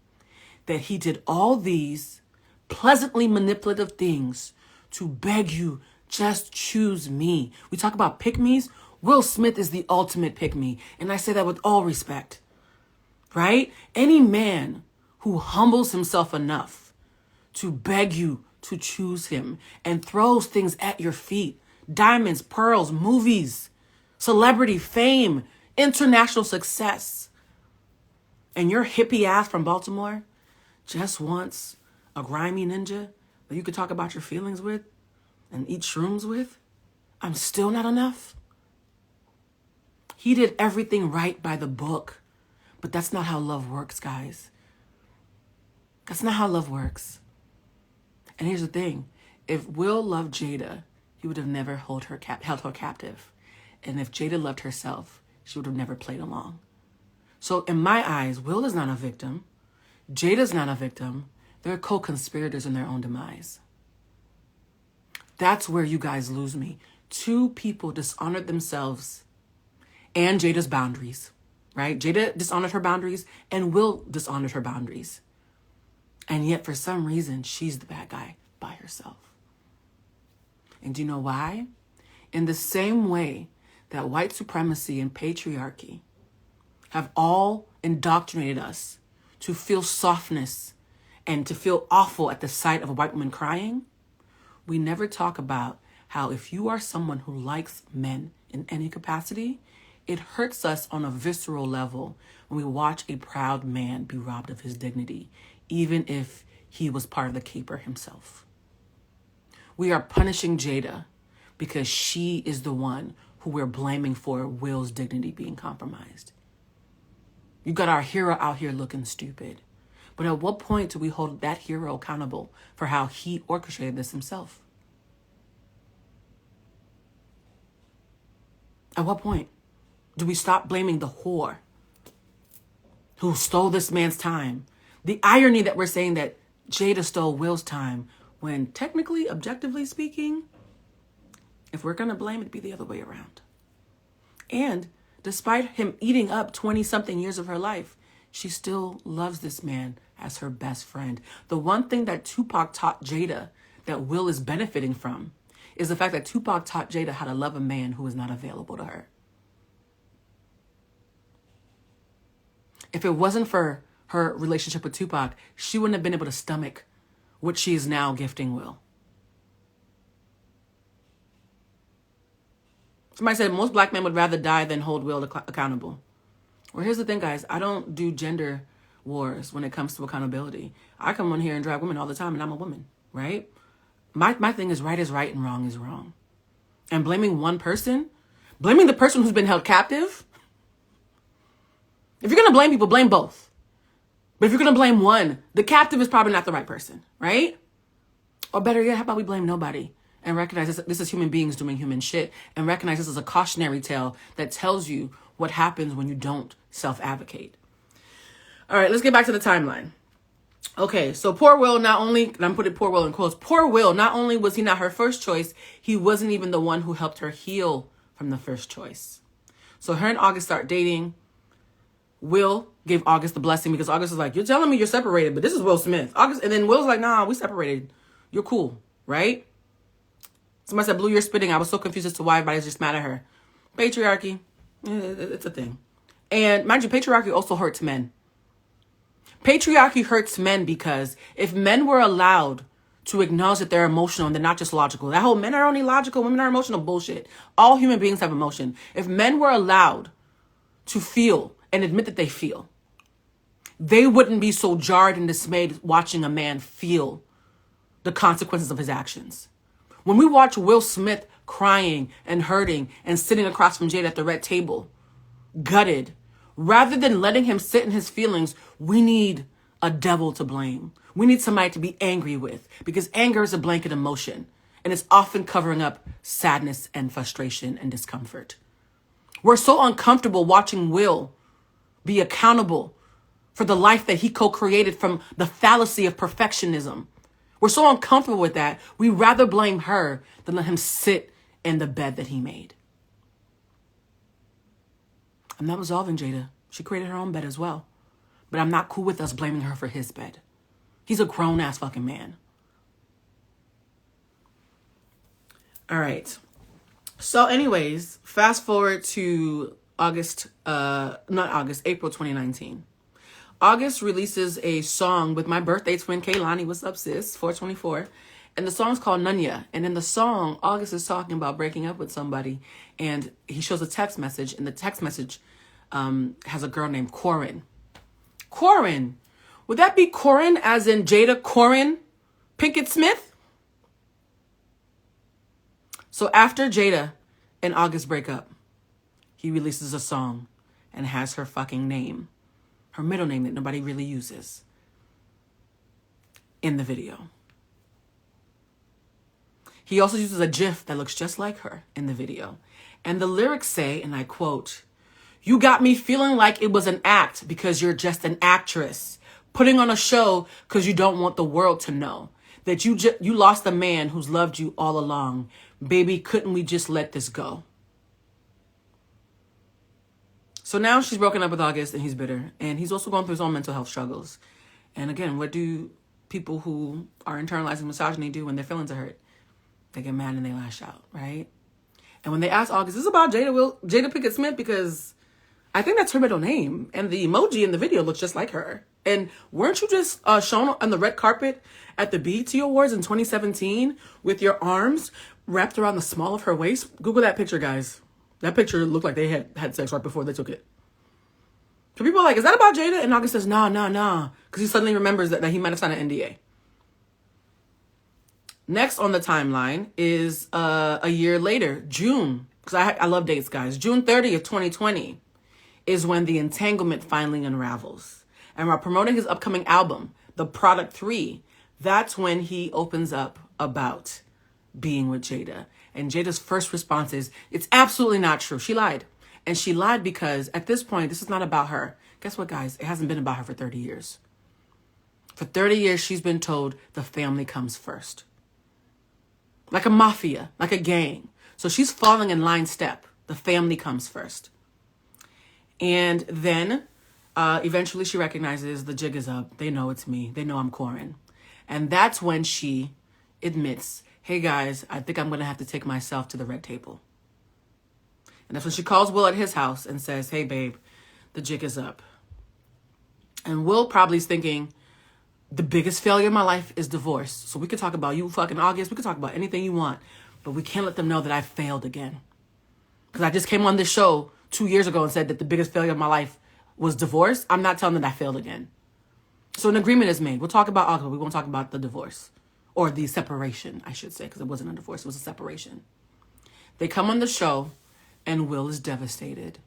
Speaker 3: that he did all these pleasantly manipulative things to beg you, just choose me. We talk about pick-me's. Will Smith is the ultimate pick-me. And I say that with all respect, right? Any man who humbles himself enough to beg you to choose him and throws things at your feet, diamonds, pearls, movies, celebrity, fame, international success, and your hippie ass from Baltimore just wants a grimy ninja that you could talk about your feelings with and eat shrooms with, I'm still not enough. He did everything right by the book, but that's not how love works, guys. That's not how love works. And here's the thing. If Will loved Jada, he would have never held her captive. And if Jada loved herself, she would have never played along. So in my eyes, Will is not a victim. Jada's not a victim. They're co-conspirators in their own demise. That's where you guys lose me. Two people dishonored themselves and Jada's boundaries, right? Jada dishonored her boundaries and Will dishonored her boundaries. And yet for some reason, she's the bad guy by herself. And do you know why? In the same way that white supremacy and patriarchy have all indoctrinated us to feel softness and to feel awful at the sight of a white woman crying, we never talk about how if you are someone who likes men in any capacity, it hurts us on a visceral level when we watch a proud man be robbed of his dignity, even if he was part of the caper himself. We are punishing Jada because she is the one who we're blaming for Will's dignity being compromised. You got our hero out here looking stupid. But at what point do we hold that hero accountable for how he orchestrated this himself? At what point do we stop blaming the whore who stole this man's time? The irony that we're saying that Jada stole Will's time when technically, objectively speaking, if we're going to blame, it'd be the other way around. And despite him eating up 20-something years of her life, she still loves this man as her best friend. The one thing that Tupac taught Jada that Will is benefiting from is the fact that Tupac taught Jada how to love a man who is not available to her. If it wasn't for her relationship with Tupac, she wouldn't have been able to stomach what she is now gifting Will. Somebody said most black men would rather die than hold Will accountable. Well, here's the thing, guys. I don't do gender wars when it comes to accountability. I come on here and drag women all the time, and I'm a woman, right? My thing is right and wrong is wrong. And blaming one person, blaming the person who's been held captive. If you're going to blame people, blame both. But if you're going to blame one, the captive is probably not the right person, right? Or better yet, how about we blame nobody and recognize this is human beings doing human shit, and recognize this is a cautionary tale that tells you what happens when you don't self-advocate. All right, let's get back to the timeline. Okay, so poor Will not only, and I'm putting poor Will in quotes, poor Will, not only was he not her first choice, he wasn't even the one who helped her heal from the first choice. So her and August start dating. Will gave August the blessing because August is like, you're telling me you're separated, but this is Will Smith. August, and then Will's like, nah, we separated. You're cool, right? Somebody said, Blue, you're spitting. I was so confused as to why everybody's just mad at her. Patriarchy, it's a thing. And mind you, patriarchy also hurts men. Patriarchy hurts men because if men were allowed to acknowledge that they're emotional and they're not just logical, that whole men are only logical, women are emotional bullshit. All human beings have emotion. If men were allowed to feel and admit that they feel, they wouldn't be so jarred and dismayed watching a man feel the consequences of his actions. When we watch Will Smith crying and hurting and sitting across from Jada at the red table, gutted, rather than letting him sit in his feelings, we need a devil to blame. We need somebody to be angry with, because anger is a blanket emotion. and it's often covering up sadness and frustration and discomfort. We're so uncomfortable watching Will be accountable for the life that he co-created from the fallacy of perfectionism. We're so uncomfortable with that, we rather blame her than let him sit in the bed that he made. I'm not absolving Jada. She created her own bed as well. But I'm not cool with us blaming her for his bed. He's a grown-ass fucking man. All right. So anyways, fast forward to April 2019. August releases a song with my birthday twin, Kaylani. What's up, sis? 424. And the song's called Nunya. And in the song, August is talking about breaking up with somebody. And he shows a text message. And the text message has a girl named Corin. Corin. Would that be Corin as in Jada Corin Pinkett Smith? So after Jada and August break up, he releases a song and has her fucking name, her middle name that nobody really uses, in the video. He also uses a GIF that looks just like her in the video. And the lyrics say, and I quote, "You got me feeling like it was an act because you're just an actress. Putting on a show because you don't want the world to know that you lost a man who's loved you all along. Baby, couldn't we just let this go?" So now she's broken up with August and he's bitter. And he's also going through his own mental health struggles. And again, what do people who are internalizing misogyny do when their feelings are hurt? They get mad and they lash out, right? And when they ask August, this is about Jada-Pinkett Smith, because I think that's her middle name. And the emoji in the video looks just like her. And weren't you just shown on the red carpet at the BET Awards in 2017 with your arms wrapped around the small of her waist? Google that picture, guys. That picture looked like they had sex right before they took it. So people are like, is that about Jada? And August says, nah. Because he suddenly remembers that he might have signed an NDA. Next on the timeline is a year later, June. Because I love dates, guys. June 30th, 2020 is when the entanglement finally unravels. And while promoting his upcoming album, The Product 3, that's when he opens up about being with Jada. And Jada's first response is, it's absolutely not true. She lied. And she lied because at this point, this is not about her. Guess what, guys? It hasn't been about her for 30 years. For 30 years, she's been told the family comes first. Like a mafia, like a gang. So she's falling in line step. The family comes first. And then eventually she recognizes the jig is up. They know it's me. They know I'm Corin. And that's when she admits, hey guys, I think I'm going to have to take myself to the red table. And that's when she calls Will at his house and says, hey babe, the jig is up. And Will probably is thinking, the biggest failure in my life is divorce. So we could talk about you fucking August. We could talk about anything you want. But we can't let them know that I failed again. Because I just came on this show 2 years ago and said that the biggest failure of my life was divorce. I'm not telling them that I failed again. So an agreement is made. We'll talk about August, but we won't talk about the divorce. Or the separation, I should say, because it wasn't a divorce. It was a separation. They come on the show, and Will is devastated.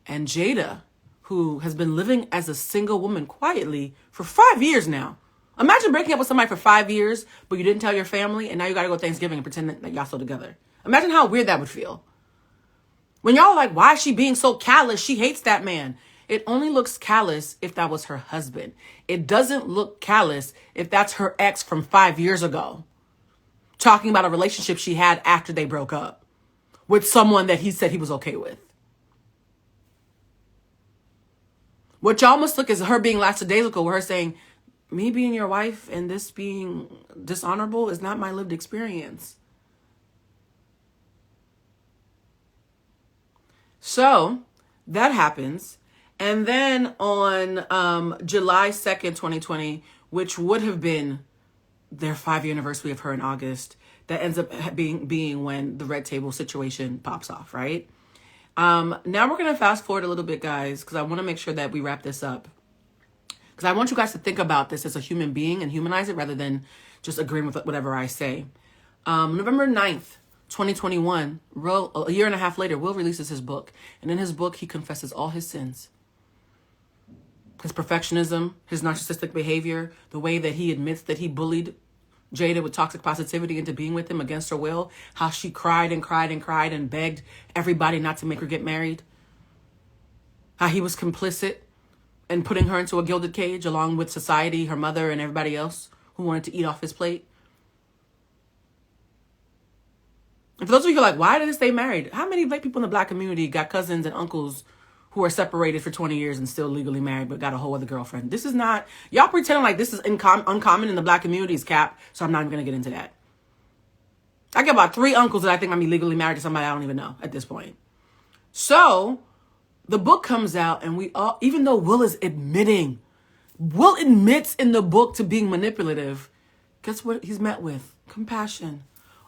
Speaker 3: And Jada, who has been living as a single woman quietly for 5 years now. Imagine breaking up with somebody for 5 years, but you didn't tell your family, and now you got to go to Thanksgiving and pretend that y'all still together. Imagine how weird that would feel. When y'all are like, why is she being so callous? She hates that man. It only looks callous if that was her husband. It doesn't look callous if that's her ex from 5 years ago, talking about a relationship she had after they broke up with someone that he said he was okay with. What y'all must look is her being lackadaisical, with her saying, me being your wife and this being dishonorable is not my lived experience. So that happens. And then on July 2nd, 2020, which would have been their 5-year anniversary of her in August, that ends up being when the red table situation pops off, right? Now we're going to fast forward a little bit, guys, because I want to make sure that we wrap this up. Because I want you guys to think about this as a human being and humanize it rather than just agreeing with whatever I say. November 9th, 2021, a year and a half later, Will releases his book. And in his book, he confesses all his sins. His perfectionism, his narcissistic behavior, the way that he admits that he bullied Jada with toxic positivity into being with him against her will, how she cried and cried and cried and begged everybody not to make her get married, how he was complicit in putting her into a gilded cage along with society, her mother, and everybody else who wanted to eat off his plate. And for those of you who are like, why did they stay married? How many black people in the black community got cousins and uncles who are separated for 20 years and still legally married but got a whole other girlfriend? This is not, y'all pretending like this is uncommon in the black community's cap, so I'm not even going to get into that. I got about 3 uncles that I think might be legally married to somebody I don't even know at this point. So the book comes out and we all, even though Will admits in the book to being manipulative, guess what he's met with? Compassion.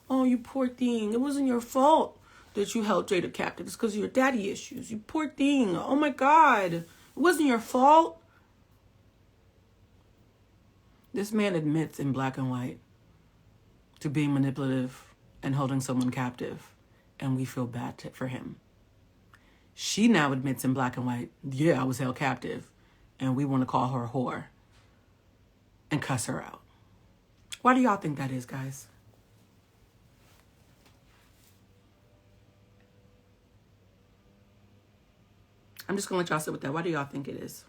Speaker 3: Oh, you poor thing. It wasn't your fault that you held Jada captive. It's because of your daddy issues. You poor thing. Oh my God. It wasn't your fault. This man admits in black and white to being manipulative and holding someone captive, and we feel bad for him. She now admits in black and white, yeah, I was held captive, and we want to call her a whore and cuss her out. Why do y'all think that is, guys? I'm just going to let y'all sit with that. Why do y'all think it is?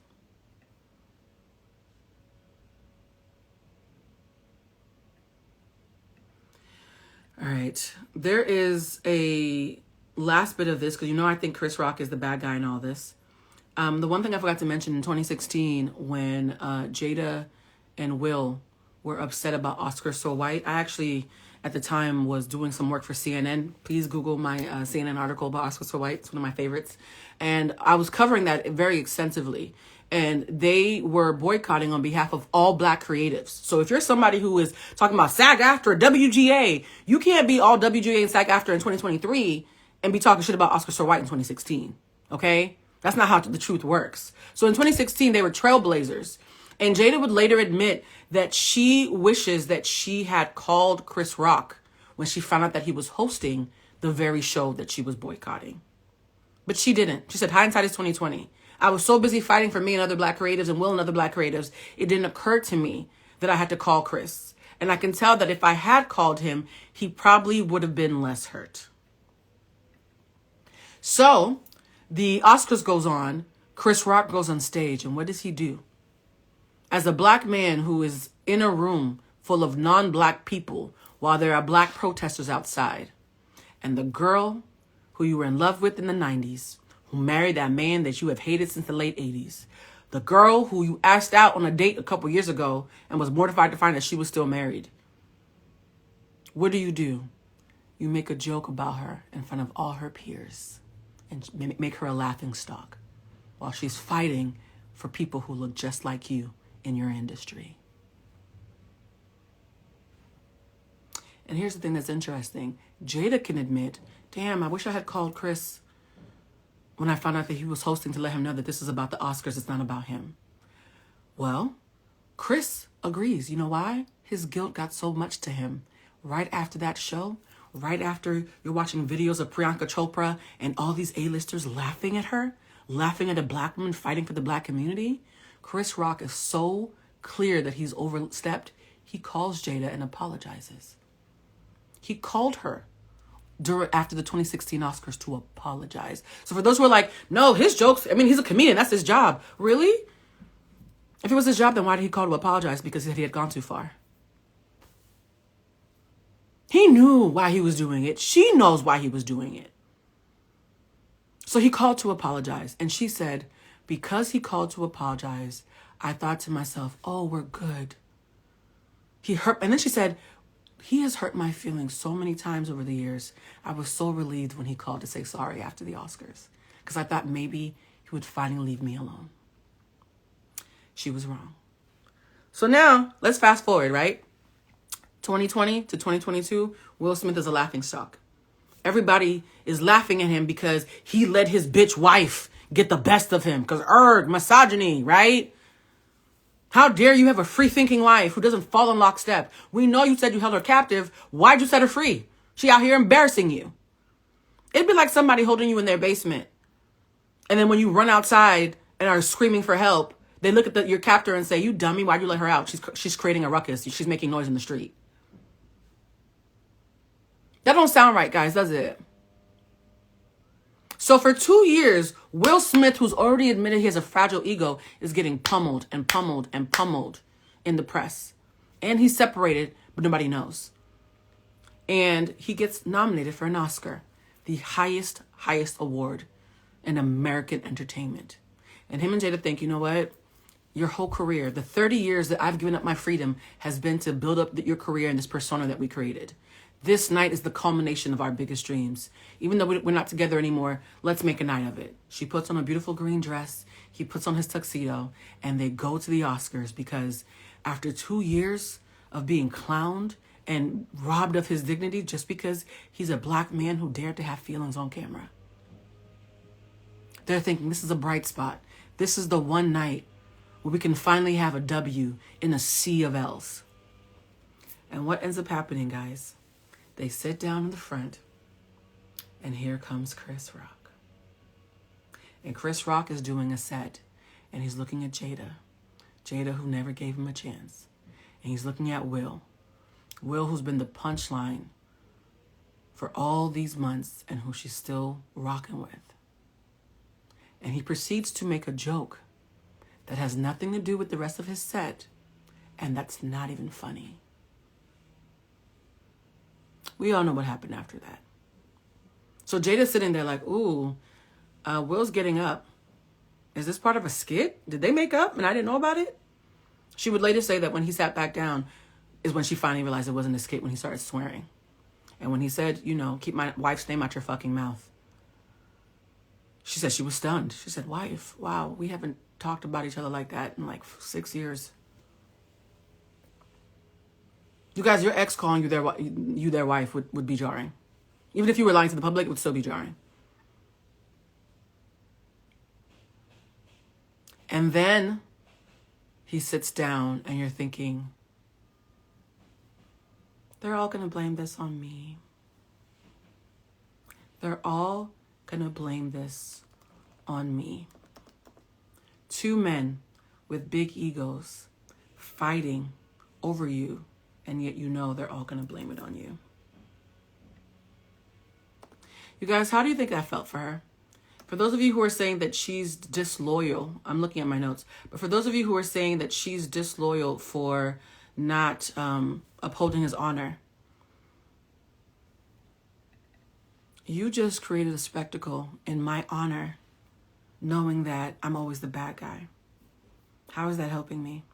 Speaker 3: All right. There is a last bit of this, because I think Chris Rock is the bad guy in all this. The one thing I forgot to mention in 2016, when Jada and Will were upset about Oscar So White, I actually, at the time, was doing some work for CNN. Please Google my CNN article about Oscar So White. It's one of my favorites. And I was covering that very extensively. And they were boycotting on behalf of all black creatives. So if you're somebody who is talking about SAG-AFTRA or WGA, you can't be all WGA and SAG-AFTRA in 2023 and be talking shit about Oscar So White in 2016. Okay? That's not how the truth works. So in 2016, they were trailblazers. And Jada would later admit that she wishes that she had called Chris Rock when she found out that he was hosting the very show that she was boycotting. But she didn't. She said, hindsight is 2020. I was so busy fighting for me and other black creatives and Will and other black creatives, it didn't occur to me that I had to call Chris. And I can tell that if I had called him, he probably would have been less hurt. So the Oscars goes on. Chris Rock goes on stage. And what does he do? As a black man who is in a room full of non-black people while there are black protesters outside, and the girl who you were in love with in the 90s, who married that man that you have hated since the late 80s, the girl who you asked out on a date a couple years ago and was mortified to find that she was still married, what do? You make a joke about her in front of all her peers and make her a laughingstock while she's fighting for people who look just like you in your industry. And here's the thing that's interesting. Jada can admit, damn, I wish I had called Chris when I found out that he was hosting to let him know that this is about the Oscars, it's not about him. Well, Chris agrees. You know why? His guilt got so much to him. Right after that show, right after you're watching videos of Priyanka Chopra and all these A-listers laughing at her, laughing at a black woman fighting for the black community, Chris Rock is so clear that he's overstepped, he calls Jada and apologizes. He called her after the 2016 Oscars to apologize. So for those who are like, no, his jokes, he's a comedian, that's his job. Really? If it was his job, then why did he call to apologize? Because he had gone too far. He knew why he was doing it. She knows why he was doing it. So he called to apologize. And she said, because he called to apologize, I thought to myself, oh, we're good. He hurt. And then she said, he has hurt my feelings so many times over the years. I was so relieved when he called to say sorry after the Oscars, because I thought maybe he would finally leave me alone. She was wrong. So now let's fast forward, right? 2020 to 2022, Will Smith is a laughingstock. Everybody is laughing at him because he let his bitch wife get the best of him. Because misogyny, right? How dare you have a free-thinking wife who doesn't fall in lockstep? We know you said you held her captive. Why'd you set her free? She out here embarrassing you. It'd be like somebody holding you in their basement. And then when you run outside and are screaming for help, they look at your captor and say, you dummy, why'd you let her out? She's creating a ruckus. She's making noise in the street. That don't sound right, guys, does it? So for 2 years, Will Smith, who's already admitted he has a fragile ego, is getting pummeled and pummeled and pummeled in the press. And he's separated, but nobody knows. And he gets nominated for an Oscar, the highest award in American entertainment. And him and Jada think, you know what? Your whole career, the 30 years that I've given up my freedom has been to build up your career and this persona that we created. This night is the culmination of our biggest dreams. Even though we're not together anymore, let's make a night of it. She puts on a beautiful green dress. He puts on his tuxedo, and they go to the Oscars because after 2 years of being clowned and robbed of his dignity just because he's a black man who dared to have feelings on camera, they're thinking this is a bright spot. This is the one night where we can finally have a W in a sea of L's. And what ends up happening, guys? They sit down in the front, and here comes Chris Rock. And Chris Rock is doing a set, and he's looking at Jada. Jada, who never gave him a chance. And he's looking at Will. Will, who's been the punchline for all these months and who she's still rocking with. And he proceeds to make a joke that has nothing to do with the rest of his set, and that's not even funny. We all know what happened after that. So Jada's sitting there like, ooh, Will's getting up. Is this part of a skit? Did they make up and I didn't know about it? She would later say that when he sat back down is when she finally realized it wasn't a skit, when he started swearing. And when he said, you know, keep my wife's name out your fucking mouth. She said she was stunned. She said, wife, wow, we haven't talked about each other like that in like 6 years. You guys, your ex calling you their wife would be jarring. Even if you were lying to the public, it would still be jarring. And then he sits down and you're thinking, they're all going to blame this on me. They're all going to blame this on me. 2 men with big egos fighting over you, and yet you know they're all going to blame it on you. You guys, how do you think that felt for her? For those of you who are saying that she's disloyal, I'm looking at my notes, but for those of you who are saying that she's disloyal for not upholding his honor, you just created a spectacle in my honor, knowing that I'm always the bad guy. How is that helping me?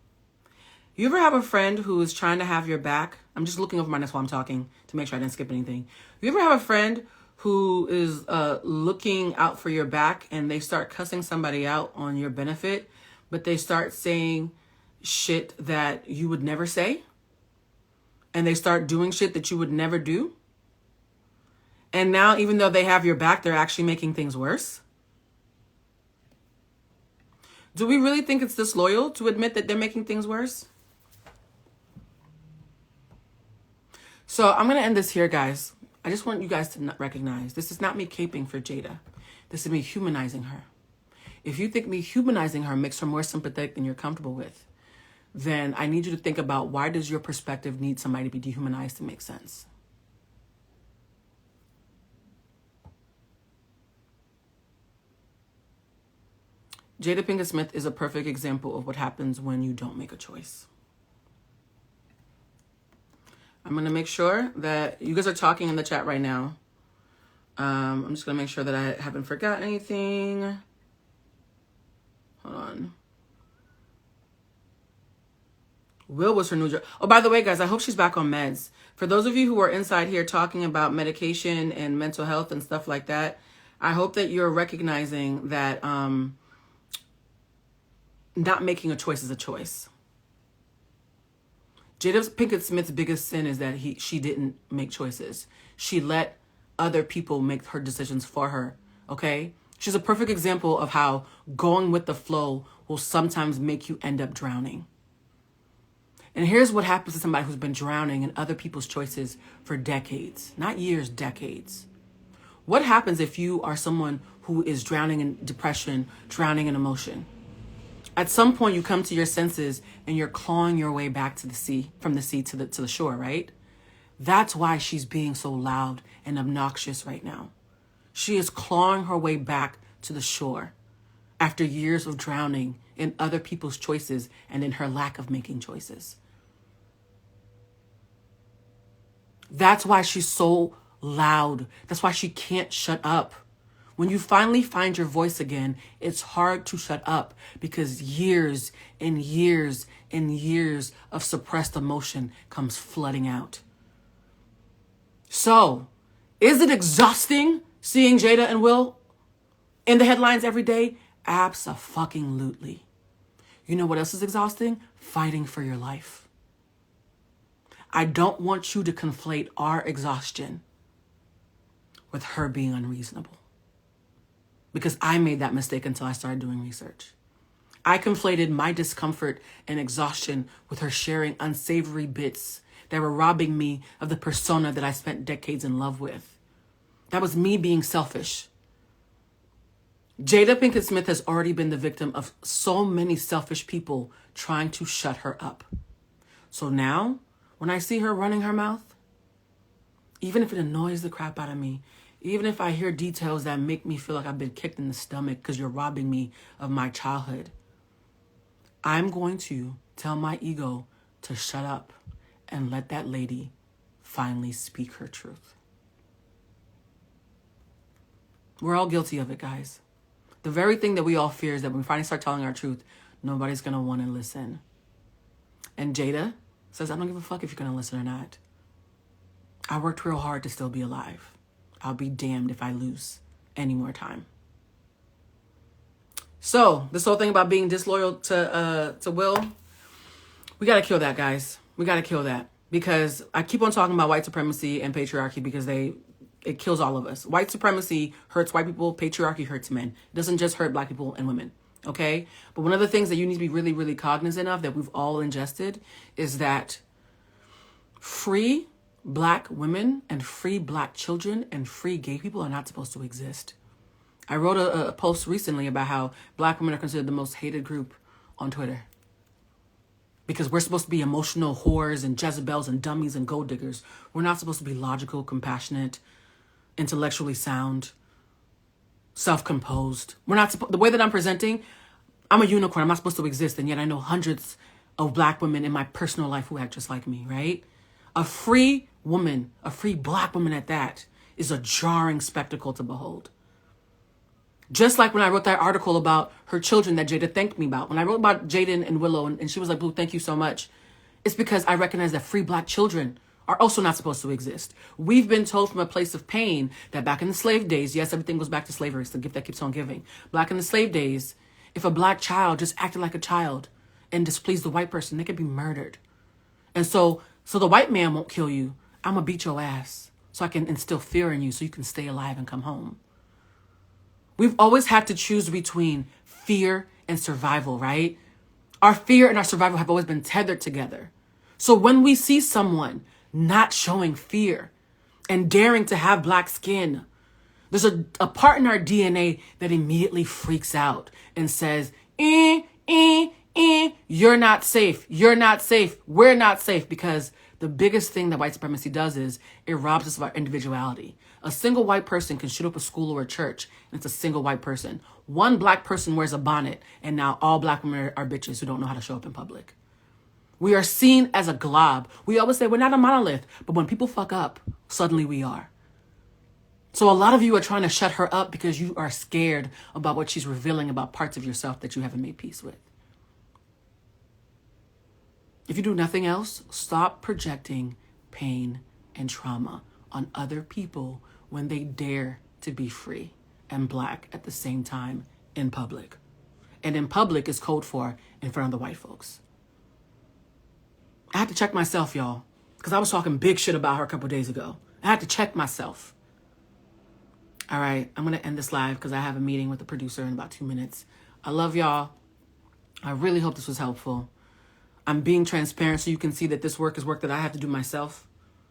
Speaker 3: You ever have a friend who is trying to have your back? I'm just looking over my notes while I'm talking to make sure I didn't skip anything. You ever have a friend who is looking out for your back and they start cussing somebody out on your benefit, but they start saying shit that you would never say? And they start doing shit that you would never do? And now, even though they have your back, they're actually making things worse? Do we really think it's disloyal to admit that they're making things worse? So I'm going to end this here, guys. I just want you guys to recognize this is not me caping for Jada. This is me humanizing her. If you think me humanizing her makes her more sympathetic than you're comfortable with, then I need you to think about, why does your perspective need somebody to be dehumanized to make sense? Jada-Pinkett Smith is a perfect example of what happens when you don't make a choice. I'm going to make sure that you guys are talking in the chat right now. I'm just going to make sure that I haven't forgotten anything. Hold on. Will was her new job. Oh, by the way, guys, I hope she's back on meds. For those of you who are inside here talking about medication and mental health and stuff like that, I hope that you're recognizing that not making a choice is a choice. Jada-Pinkett Smith's biggest sin is that she didn't make choices. She let other people make her decisions for her, okay? She's a perfect example of how going with the flow will sometimes make you end up drowning. And here's what happens to somebody who's been drowning in other people's choices for decades, not years, decades. What happens if you are someone who is drowning in depression, drowning in emotion? At some point, you come to your senses and you're clawing your way back to the sea, from the sea to the shore, right? That's why she's being so loud and obnoxious right now. She is clawing her way back to the shore after years of drowning in other people's choices and in her lack of making choices. That's why she's so loud. That's why she can't shut up. When you finally find your voice again, it's hard to shut up because years and years and years of suppressed emotion comes flooding out. So, is it exhausting seeing Jada and Will in the headlines every day? Abso-fucking-lutely. You know what else is exhausting? Fighting for your life. I don't want you to conflate our exhaustion with her being unreasonable. Because I made that mistake until I started doing research. I conflated my discomfort and exhaustion with her sharing unsavory bits that were robbing me of the persona that I spent decades in love with. That was me being selfish. Jada-Pinkett Smith has already been the victim of so many selfish people trying to shut her up. So now, when I see her running her mouth, even if it annoys the crap out of me, even if I hear details that make me feel like I've been kicked in the stomach because you're robbing me of my childhood, I'm going to tell my ego to shut up and let that lady finally speak her truth. We're all guilty of it, guys. The very thing that we all fear is that when we finally start telling our truth, nobody's going to want to listen. And Jada says, I don't give a fuck if you're going to listen or not. I worked real hard to still be alive. I'll be damned if I lose any more time. So, this whole thing about being disloyal to Will, we got to kill that, guys. We got to kill that. Because I keep on talking about white supremacy and patriarchy because it kills all of us. White supremacy hurts white people. Patriarchy hurts men. It doesn't just hurt black people and women. Okay? But one of the things that you need to be really, really cognizant of that we've all ingested is that free black women and free black children and free gay people are not supposed to exist. I wrote a post recently about how black women are considered the most hated group on Twitter. Because we're supposed to be emotional whores and Jezebels and dummies and gold diggers. We're not supposed to be logical, compassionate, intellectually sound, self-composed. We're not the way that I'm presenting, I'm a unicorn. I'm not supposed to exist. And yet I know hundreds of black women in my personal life who act just like me, right? A free woman, a free black woman at that, is a jarring spectacle to behold. Just like when I wrote that article about her children that Jada thanked me about. When I wrote about Jada and Willow and she was like, Blue, thank you so much. It's because I recognize that free black children are also not supposed to exist. We've been told from a place of pain that back in the slave days, yes, everything goes back to slavery. It's the gift that keeps on giving. Back in the slave days, if a black child just acted like a child and displeased the white person, they could be murdered. And so the white man won't kill you. I'm going to beat your ass so I can instill fear in you so you can stay alive and come home. We've always had to choose between fear and survival, right? Our fear and our survival have always been tethered together. So when we see someone not showing fear and daring to have black skin, there's a part in our DNA that immediately freaks out and says, you're not safe. You're not safe. We're not safe. Because the biggest thing that white supremacy does is it robs us of our individuality. A single white person can shoot up a school or a church, and it's a single white person. One black person wears a bonnet, and now all black women are bitches who don't know how to show up in public. We are seen as a glob. We always say we're not a monolith, but when people fuck up, suddenly we are. So a lot of you are trying to shut her up because you are scared about what she's revealing about parts of yourself that you haven't made peace with. If you do nothing else, stop projecting pain and trauma on other people when they dare to be free and black at the same time in public. And in public is code for in front of the white folks. I had to check myself, y'all, because I was talking big shit about her a couple days ago. I had to check myself. All right, I'm going to end this live because I have a meeting with the producer in about 2 minutes. I love y'all. I really hope this was helpful. I'm being transparent so you can see that this work is work that I have to do myself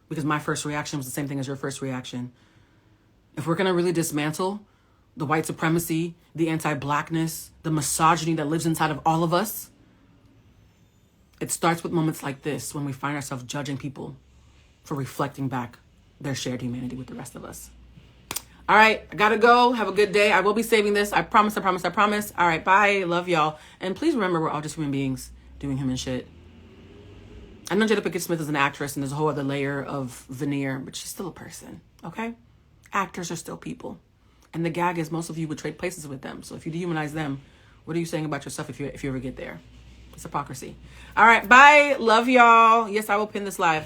Speaker 3: because my first reaction was the same thing as your first reaction. If we're going to really dismantle the white supremacy, the anti-blackness, the misogyny that lives inside of all of us, it starts with moments like this when we find ourselves judging people for reflecting back their shared humanity with the rest of us. All right, I gotta go. Have a good day. I will be saving this. I promise, I promise, I promise. All right, bye. Love y'all. And please remember, we're all just human beings doing human shit. I know Jada-Pinkett Smith is an actress and there's a whole other layer of veneer, but she's still a person, okay? Actors are still people. And the gag is most of you would trade places with them. So if you dehumanize them, what are you saying about yourself if you ever get there? It's hypocrisy. All right, bye. Love y'all. Yes, I will pin this live.